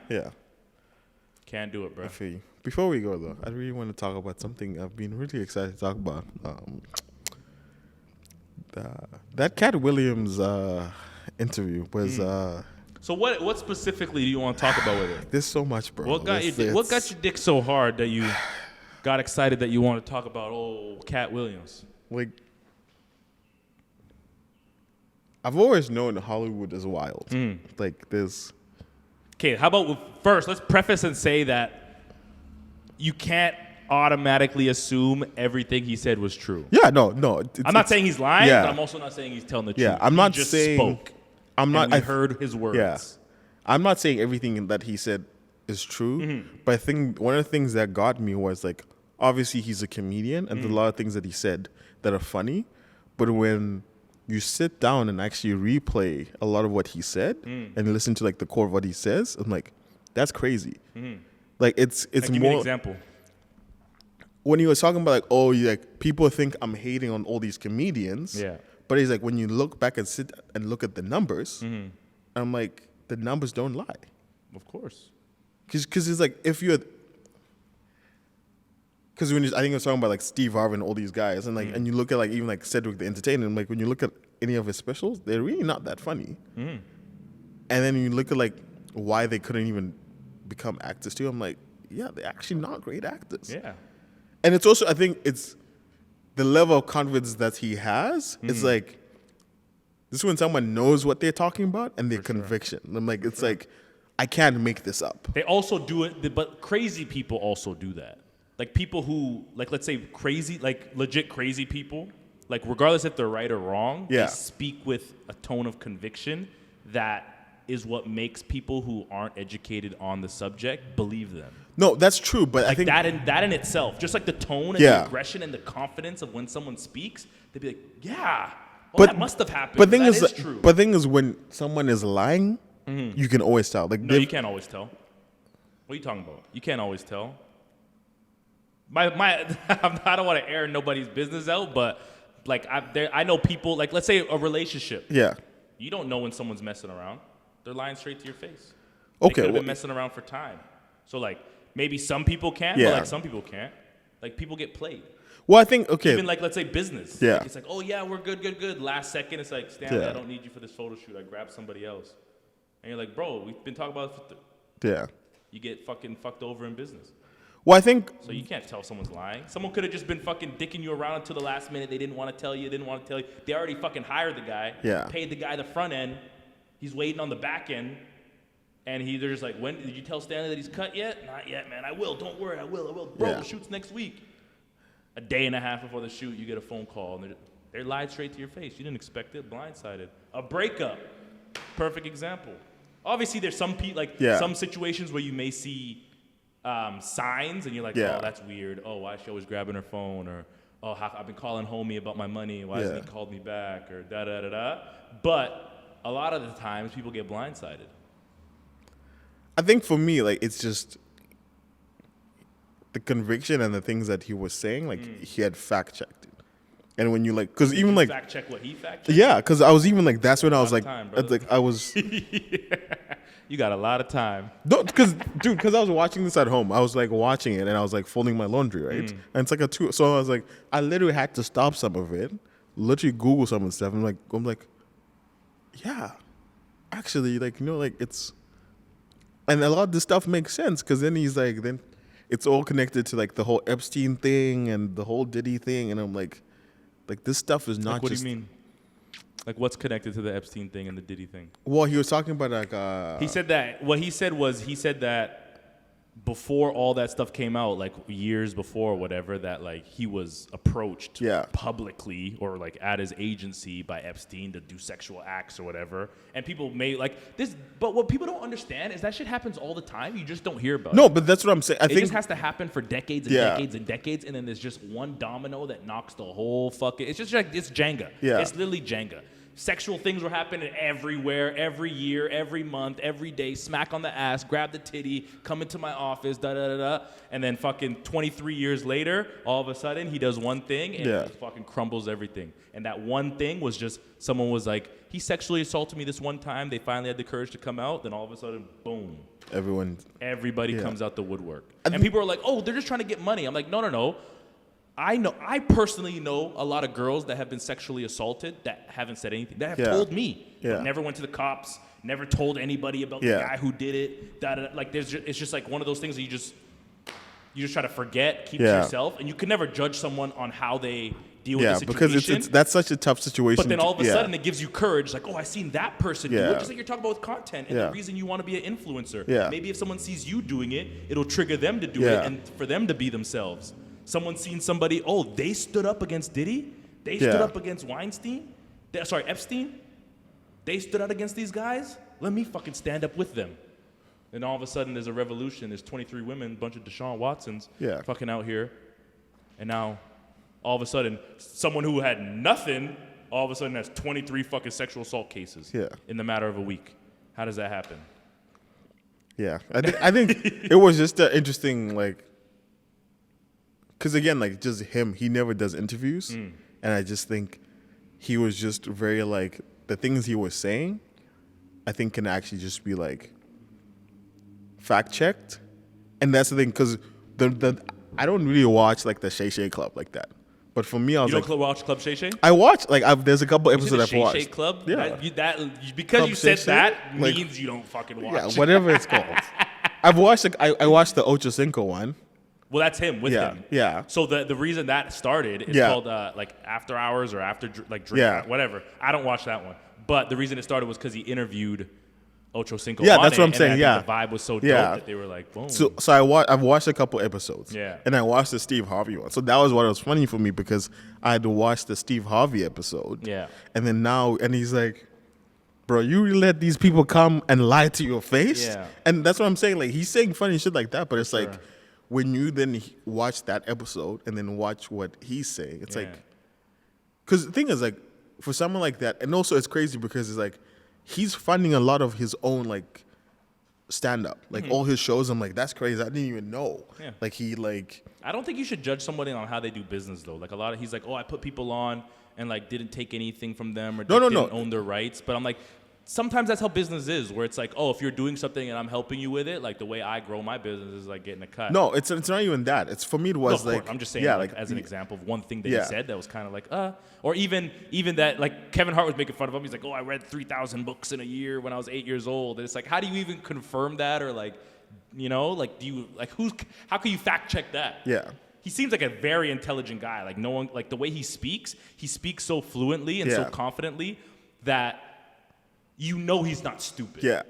can't do it, bro. I feel you. Before we go, though, I really want to talk about something I've been really excited to talk about. That Cat Williams interview was... So what specifically do you want to talk about with it? There's so much, bro. What got your dick so hard that you got excited that you want to talk about Cat Williams? Like, I've always known Hollywood is wild. Like, there's... Okay, how about first, let's preface and say that you can't automatically assume everything he said was true. Yeah, no. I'm not saying he's lying, but I'm also not saying he's telling the truth. Yeah, I'm not he just saying... spoke. I heard his words. Yeah. I'm not saying everything that he said is true, but I think one of the things that got me was, like, obviously he's a comedian, and there's a lot of things that he said that are funny, but when you sit down and actually replay a lot of what he said and listen to, like, the core of what he says, I'm like, that's crazy. Like, it's give more... me an example. When he was talking about, like, people think I'm hating on all these comedians. Yeah. But he's like, when you look back and sit and look at the numbers, I'm like, the numbers don't lie. Of course. Because it's like, if you're... Because I think I was talking about, like, Steve Harvey and all these guys, and, like, and you look at, like, even, like, Cedric the Entertainer, and, like, when you look at any of his specials, they're really not that funny. And then you look at, like, why they couldn't even become actors too, I'm like, yeah, they're actually not great actors. Yeah. And it's also, I think it's the level of confidence that he has. It's like, this is when someone knows what they're talking about and their conviction. I'm like, it's like, I can't make this up. They also do it, but crazy people also do that. like people who, like, let's say crazy, like legit crazy people, like regardless if they're right or wrong, they speak with a tone of conviction that is what makes people who aren't educated on the subject believe them. No, that's true, but like I think that in itself, just like the tone and the aggression and the confidence of when someone speaks, they'd be like, yeah, that must have happened. But thing is true. But thing is, when someone is lying, you can always tell. Like, no, you can't always tell. What are you talking about? You can't always tell. I don't want to air nobody's business out, but like I know people, like let's say a relationship. Yeah. You don't know when someone's messing around. They're lying straight to your face. Okay. They could have been messing around for time. So like maybe some people can, but like some people can't. Like people get played. Well, I think even like let's say business. Yeah. Like, it's like, oh yeah, we're good. Last second, it's like, Stanley, I don't need you for this photo shoot. I grabbed somebody else. And you're like, bro, we've been talking about it. You get fucking fucked over in business. Well, I think so. You can't tell someone's lying. Someone could have just been fucking dicking you around until the last minute. They didn't want to tell you. They already fucking hired the guy. Paid the guy the front end. He's waiting on the back end. And they're just like, when did you tell Stanley that he's cut yet? Not yet, man. I will. Don't worry. I will. Bro, the shoot's next week. A day and a half before the shoot, you get a phone call. And they're lied straight to your face. You didn't expect it. Blindsided. A breakup. Perfect example. Obviously, there's some some situations where you may see signs, and you're like, oh, that's weird. Oh, why is she always grabbing her phone? Or, oh, I've been calling homie about my money. Why hasn't he called me back? Or da-da-da-da. But a lot of the times, people get blindsided. I think for me, like, it's just the conviction and the things that he was saying, like, he had fact-checked it. And when you, like, because even, like... fact-check what he fact-checked? Yeah, because I was even, like, that's when I was, like... I was... You got a lot of time. No, because I was watching this at home. I was, like, watching it, and I was, like, folding my laundry, right? And it's, like, so I was, like... I literally had to stop some of it, literally Google some of the stuff, and I'm like, yeah, actually, like, you know, like, it's... And a lot of this stuff makes sense, because then he's, like, then it's all connected to, like, the whole Epstein thing and the whole Diddy thing, and I'm, like, this stuff is not what just... What do you mean? Like, what's connected to the Epstein thing and the Diddy thing? Well, he was talking about, like... He said that... What he said that before all that stuff came out, like, years before or whatever, that, like, he was approached publicly or, like, at his agency by Epstein to do sexual acts or whatever. And people may, like, this... But what people don't understand is that shit happens all the time. You just don't hear about it. No, but that's what I'm saying. I think it just has to happen for decades and decades and decades, and then there's just one domino that knocks the whole fucking... It's just like, it's Jenga. Yeah. It's literally Jenga. Sexual things were happening everywhere, every year, every month, every day. Smack on the ass, grab the titty, come into my office, da-da-da-da. And then fucking 23 years later, all of a sudden, he does one thing, and it fucking crumbles everything. And that one thing was just, someone was like, he sexually assaulted me this one time. They finally had the courage to come out. Then all of a sudden, boom. Everybody comes out the woodwork. And people are like, oh, they're just trying to get money. I'm like, no. I personally know a lot of girls that have been sexually assaulted that haven't said anything. That have told me, but never went to the cops, never told anybody about the guy who did it. Like, it's just like one of those things that you just try to forget, keep to yourself, and you can never judge someone on how they deal with the situation. Because that's such a tough situation. But then all of a sudden it gives you courage, like, oh, I seen that person do it. Just like you're talking about with content and the reason you want to be an influencer. Maybe if someone sees you doing it, it'll trigger them to do it and for them to be themselves. Someone's seen somebody, oh, they stood up against Diddy? They stood up against Epstein? They stood out against these guys? Let me fucking stand up with them. And all of a sudden, there's a revolution. There's 23 women, a bunch of Deshaun Watsons fucking out here. And now, all of a sudden, someone who had nothing, all of a sudden has 23 fucking sexual assault cases in the matter of a week. How does that happen? Yeah. I think it was just an interesting, like... Because, again, like, just him, he never does interviews. And I just think he was just very, like, the things he was saying, I think can actually just be, like, fact-checked. And that's the thing, because I don't really watch, like, the Shay Shay Club like that. But for me, I was like... You don't watch Club Shay Shay? I watch, like, there's a couple episodes I've watched. Shay Shay Club? Yeah. Because Club you said Shay that like, means you don't fucking watch. Yeah, whatever it's called. I've watched, like, I watched the Ocho Cinco one. Well, that's him with him. Yeah. So the reason that started is called like After Hours or After like Drink, whatever. I don't watch that one. But the reason it started was because he interviewed Ocho Cinco. Yeah, on that's what I'm it, saying. And Yeah, the vibe was so dope yeah. that they were like, boom. So I've watched a couple episodes. Yeah. And I watched the Steve Harvey one. So that was what was funny for me because I had to watch the Steve Harvey episode. Yeah. And then and he's like, bro, you really let these people come and lie to your face? Yeah. And that's what I'm saying. Like, he's saying funny shit like that, but it's sure. like, when you then watch that episode and then watch what he's saying, it's like, because the thing is, like, for someone like that, and also it's crazy because it's like, he's funding a lot of his own, like, stand-up. Like, all his shows, I'm like, that's crazy. I didn't even know. Yeah. Like, I don't think you should judge somebody on how they do business, though. Like, he's like, oh, I put people on and, like, didn't take anything from them or didn't own their rights. But I'm like, sometimes that's how business is, where it's like, oh, if you're doing something and I'm helping you with it, like the way I grow my business is like getting a cut. No, it's not even that. It's for me. It was no, like I'm just saying, like as an example of one thing that he said that was kind of like, or even that, like Kevin Hart was making fun of him. He's like, oh, I read 3,000 books in a year when I was 8 years old. And it's like, how do you even confirm that, or like, like do you like how can you fact check that? Yeah. He seems like a very intelligent guy. Like no one, like the way he speaks so fluently and so confidently that he's not stupid. Yeah.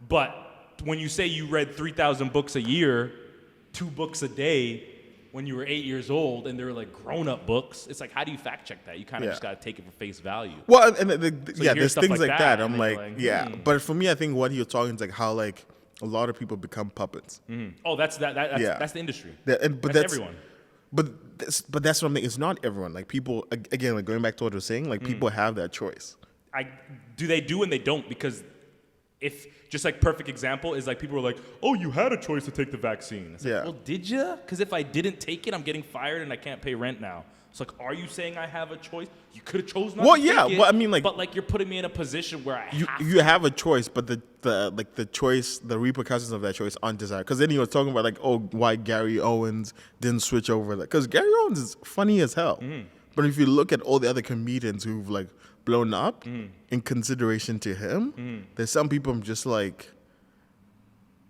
But when you say you read 3,000 books a year, 2 books a day when you were 8 years old, and they're like grown-up books, it's like, how do you fact check that? You kind of just got to take it for face value. Well, and there's things like that. I'm like, But for me, I think what he was talking is like how like a lot of people become puppets. Mm-hmm. Oh, that's the industry. That's everyone. But that's what I'm saying. It's not everyone. Like people, again, like going back to what I was saying, like people have that choice. They do and they don't, because if just like perfect example is like people were like, oh, you had a choice to take the vaccine. It's like, well, did you? Because if I didn't take it, I'm getting fired and I can't pay rent now. It's like, are you saying I have a choice? You could have chosen not to take it. Well, I mean, like, but like you're putting me in a position where you have a choice, but the choice, the repercussions of that choice aren't desired. Because then he was talking about like, oh, why Gary Owens didn't switch over, because Gary Owens is funny as hell. But if you look at all the other comedians who've like blown up in consideration to him, there's some people I'm just like,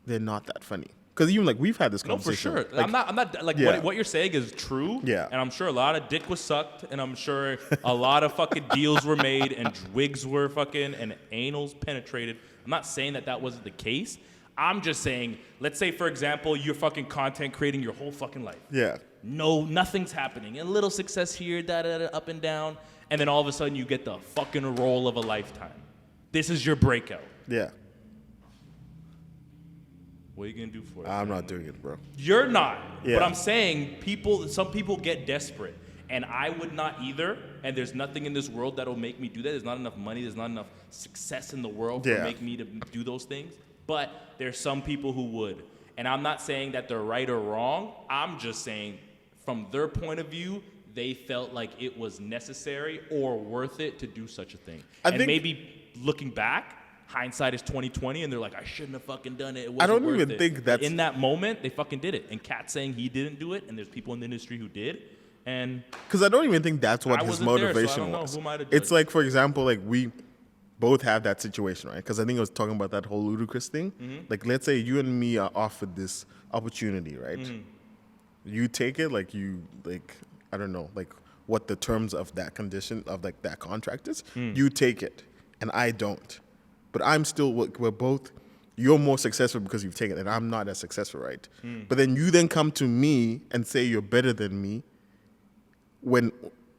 they're not that funny. Because even like we've had this conversation. No, for sure. Like, I'm not like what you're saying is true. Yeah. And I'm sure a lot of dick was sucked, and I'm sure a lot of fucking deals were made, and wigs were fucking, and anals penetrated. I'm not saying that wasn't the case. I'm just saying, let's say for example, you're fucking content creating your whole fucking life. Yeah. No, nothing's happening. A little success here, up and down, and then all of a sudden you get the fucking role of a lifetime. This is your breakout. Yeah. What are you gonna do for it? I'm not doing it, bro. You're not. Yeah. But I'm saying some people get desperate, and I would not either. And there's nothing in this world that'll make me do that. There's not enough money. There's not enough success in the world to make me to do those things. But there's some people who would, and I'm not saying that they're right or wrong. I'm just saying, from their point of view, they felt like it was necessary or worth it to do such a thing. I think maybe looking back, hindsight is 20/20, and they're like, I shouldn't have fucking done it. It wasn't I don't worth even it. think that's... In that moment, they fucking did it. And Kat's saying he didn't do it, and there's people in the industry who did. And because I don't even think that's what his motivation was. It's like, for example, like we both have that situation, right? Because I think I was talking about that whole ludicrous thing. Like, let's say you and me are offered this opportunity, right? You take it, like you, like, I don't know, like what the terms of that condition of like that contract is. You take it, and I don't. But I'm still, we're both, you're more successful because you've taken it, and I'm not as successful, right? But then you then come to me and say you're better than me. When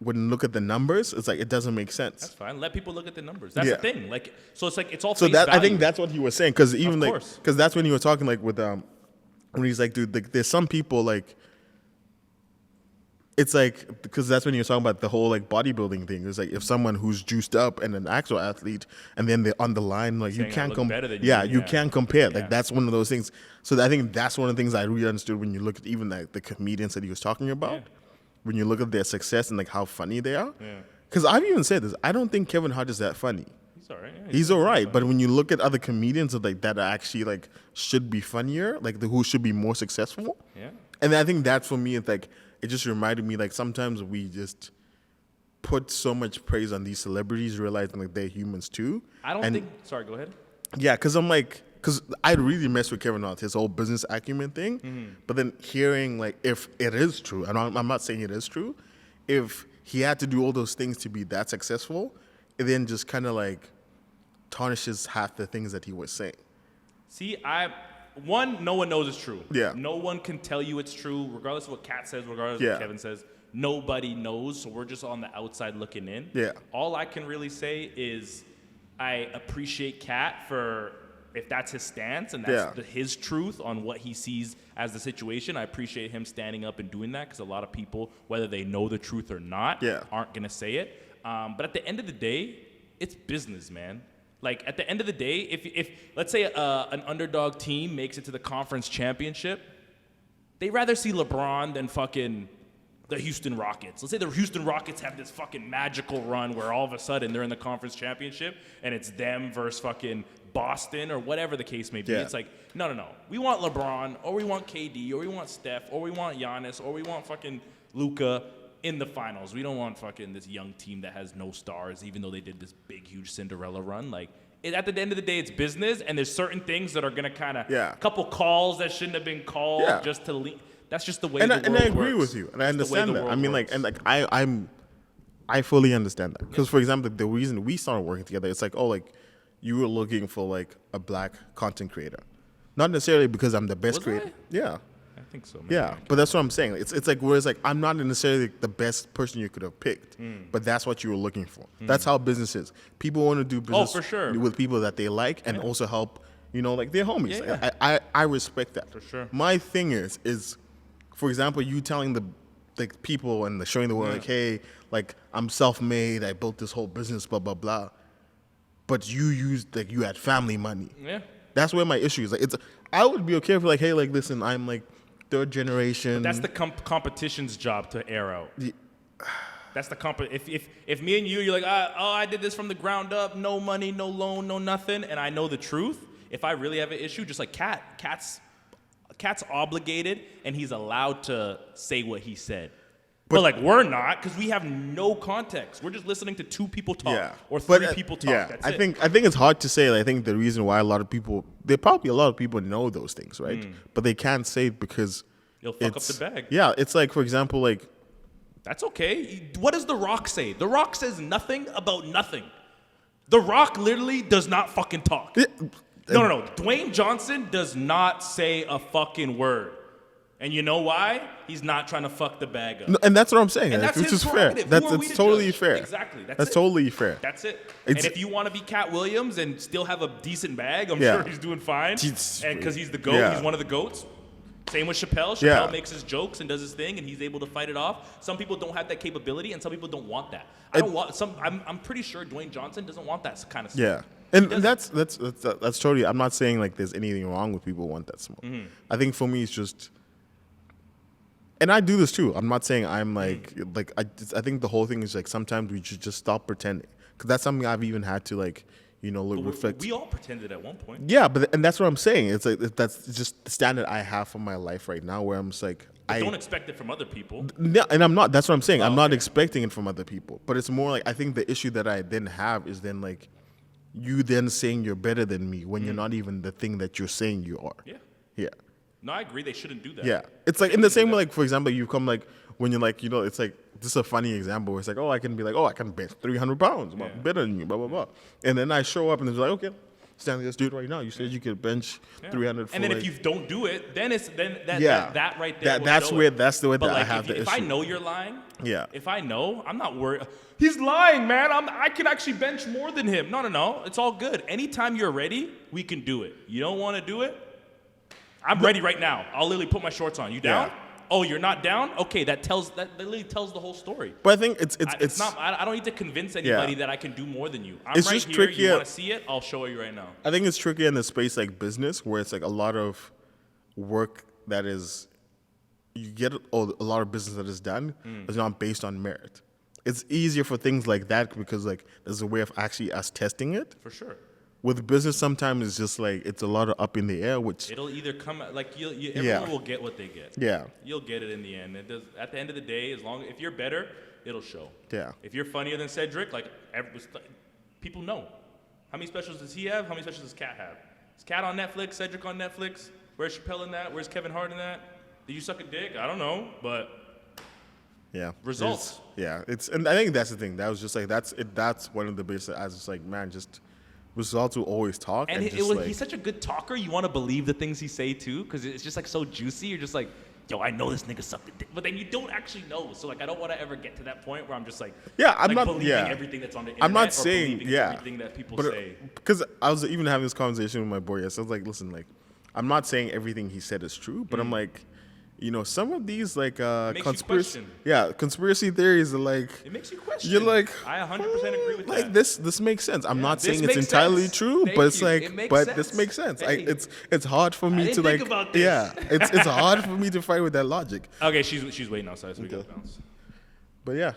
look at the numbers, it's like, it doesn't make sense. That's fine. Let people look at the numbers. That's the thing. Like, so it's like, it's all so face that value. I think that's what he was saying, because even like, because that's when he was talking like with when he's like, dude, like, there's some people like, it's like, because that's when he was talking about the whole like bodybuilding thing. It's like if someone who's juiced up and an actual athlete, and then they're on the line, like you can't compare. You can't compare. Like that's one of those things. So I think that's one of the things I really understood when you look at even like the comedians that he was talking about. Yeah. When you look at their success and like how funny they are. Because I've even said this, I don't think Kevin Hart is that funny. He's all right. Yeah, he's all right. But when you look at other comedians that are actually like should be funnier, like who should be more successful. Yeah. And I think that for me, it's like, it just reminded me, like, sometimes we just put so much praise on these celebrities, realizing like they're humans too. I don't think. Sorry, go ahead. Yeah, because I'm like, because I really mess with Kevin Hart, his whole business acumen thing. But then hearing like, if it is true, and I'm not saying it is true, if he had to do all those things to be that successful, it then just kind of like tarnishes half the things that he was saying. See, no one knows it's true. Yeah. No one can tell you it's true, regardless of what Kat says, regardless of what Kevin says. Nobody knows, so we're just on the outside looking in. Yeah. All I can really say is I appreciate Kat for, if that's his stance and that's his truth on what he sees as the situation, I appreciate him standing up and doing that, because a lot of people, whether they know the truth or not, aren't going to say it. But at the end of the day, it's business, man. Like, at the end of the day, if let's say an underdog team makes it to the conference championship, they'd rather see LeBron than fucking the Houston Rockets. Let's say the Houston Rockets have this fucking magical run where all of a sudden they're in the conference championship and it's them versus fucking Boston or whatever the case may be. It's like, no. We want LeBron, or we want KD, or we want Steph, or we want Giannis, or we want fucking Luka in the finals. We don't want fucking this young team that has no stars, even though they did this big, huge Cinderella run. Like, at the end of the day, it's business, and there's certain things that are going to kind of, a couple calls that shouldn't have been called just to leave. That's just the way the world works. And I agree with you, and I understand that. I mean, I fully understand that. Because, for example, the reason we started working together, it's like, you were looking for, like, a black content creator. Not necessarily because I'm the best creator. Yeah. I think so. Yeah, but that's what I'm saying. It's like, whereas, like, I'm not necessarily the best person you could have picked, but that's what you were looking for. That's how business is. People want to do business with people that they like and also help, like, their homies. I respect that. For sure. My thing is, for example, you telling the people and showing the world, like, hey, like, I'm self-made, I built this whole business, blah, blah, blah. But you had family money. Yeah. That's where my issue is. Like, I would be okay if, like, hey, like, listen, I'm, like, third generation. But that's the competition's job to air out. That's the if me and you're like, I did this from the ground up, no money, no loan, no nothing, and I know the truth. If I really have an issue, just like Cat's obligated, and he's allowed to say what he said. But like, we're not, because we have no context. We're just listening to two people talk or three people talk. Yeah, that's I think it's hard to say. Like, I think the reason why a lot of people know those things, right? But they can't say it because you'll fuck up the bag. Yeah, it's like, for example, like, that's okay. What does The Rock say? The Rock says nothing about nothing. The Rock literally does not fucking talk. No. Dwayne Johnson does not say a fucking word. And you know why? He's not trying to fuck the bag up. No, and that's what I'm saying. And that's which his is fair. That's totally fair. Exactly. That's totally fair. That's it. And if you want to be Cat Williams and still have a decent bag, I'm sure he's doing fine. And because he's the GOAT, he's one of the GOATs. Same with Chappelle. Chappelle makes his jokes and does his thing, and he's able to fight it off. Some people don't have that capability, and some people don't want that. I'm pretty sure Dwayne Johnson doesn't want that kind of stuff. Yeah. And that's totally. I'm not saying like there's anything wrong with people who want that smoke. I think for me it's just, and I do this too. I'm not saying I'm like I think the whole thing is like sometimes we should just stop pretending, because that's something I've even had to like reflect. We all pretended at one point. Yeah, and that's what I'm saying. It's like that's just the standard I have for my life right now, where I'm just like I don't expect it from other people. No, and I'm not. That's what I'm saying. I'm not expecting it from other people. But it's more like I think the issue that I then have is then like you then saying you're better than me when you're not even the thing that you're saying you are. Yeah. Yeah. No, I agree. They shouldn't do that. Yeah. It's like in the same way, like, for example, you come like when you're like, it's like, this is a funny example where it's like, I can be like, I can bench 300 pounds. I'm better than you, blah, blah, blah. And then I show up and it's like, okay, Stanley, let's do it right now. You said you could bench 300 and then if you don't do it, then it's that right there. That's the way that I have the issue. If I know you're lying, if I know, I'm not worried. He's lying, man. I can actually bench more than him. No. It's all good. Anytime you're ready, we can do it. You don't want to do it? I'm ready right now. I'll literally put my shorts on. You down? Yeah. Oh, you're not down? Okay, that literally tells the whole story. But I think it's not. I don't need to convince anybody that I can do more than you. I'm it's right just here. Tricky. You want to see it? I'll show you right now. I think it's tricky in the space like business, where it's like a lot of work that is, you get a lot of business that is done is not based on merit. It's easier for things like that because like there's a way of actually us testing it. For sure. With business, sometimes it's just like it's a lot of up in the air, which it'll either come like everyone will get what they get. Yeah, you'll get it in the end. It does. At the end of the day, if you're better, it'll show. Yeah. If you're funnier than Cedric, people know. How many specials does he have? How many specials does Cat have? Is Cat on Netflix? Cedric on Netflix? Where's Chappelle in that? Where's Kevin Hart in that? Did you suck a dick? I don't know, but yeah, results. And I think that's the thing. That was just like that's one of the biggest. I was just like, man, just Results will always talk. And he's such a good talker. You want to believe the things he say too, because it's just like so juicy. You're just like, yo, I know this nigga something, but then you don't actually know. So like, I don't want to ever get to that point where I'm just like, I'm not believing everything that's on the internet. I'm not saying everything that people say. Because I was even having this conversation with my boy. So I was like, listen, like, I'm not saying everything he said is true, but I'm like, you know, some of these like conspiracy theories are like, it makes you question. You're like, I 100% agree with like, that. This makes sense. I'm not saying it's entirely true, but it's like, this makes sense. Hey. It's hard for me to like, it's hard for me to fight with that logic. Okay, she's waiting outside, so we gotta bounce. But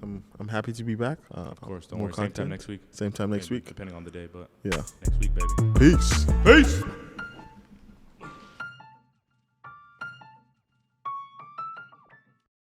I'm happy to be back. Of course, don't worry. Same time next week. Same time next week, depending on the day, but yeah, next week, baby. Peace.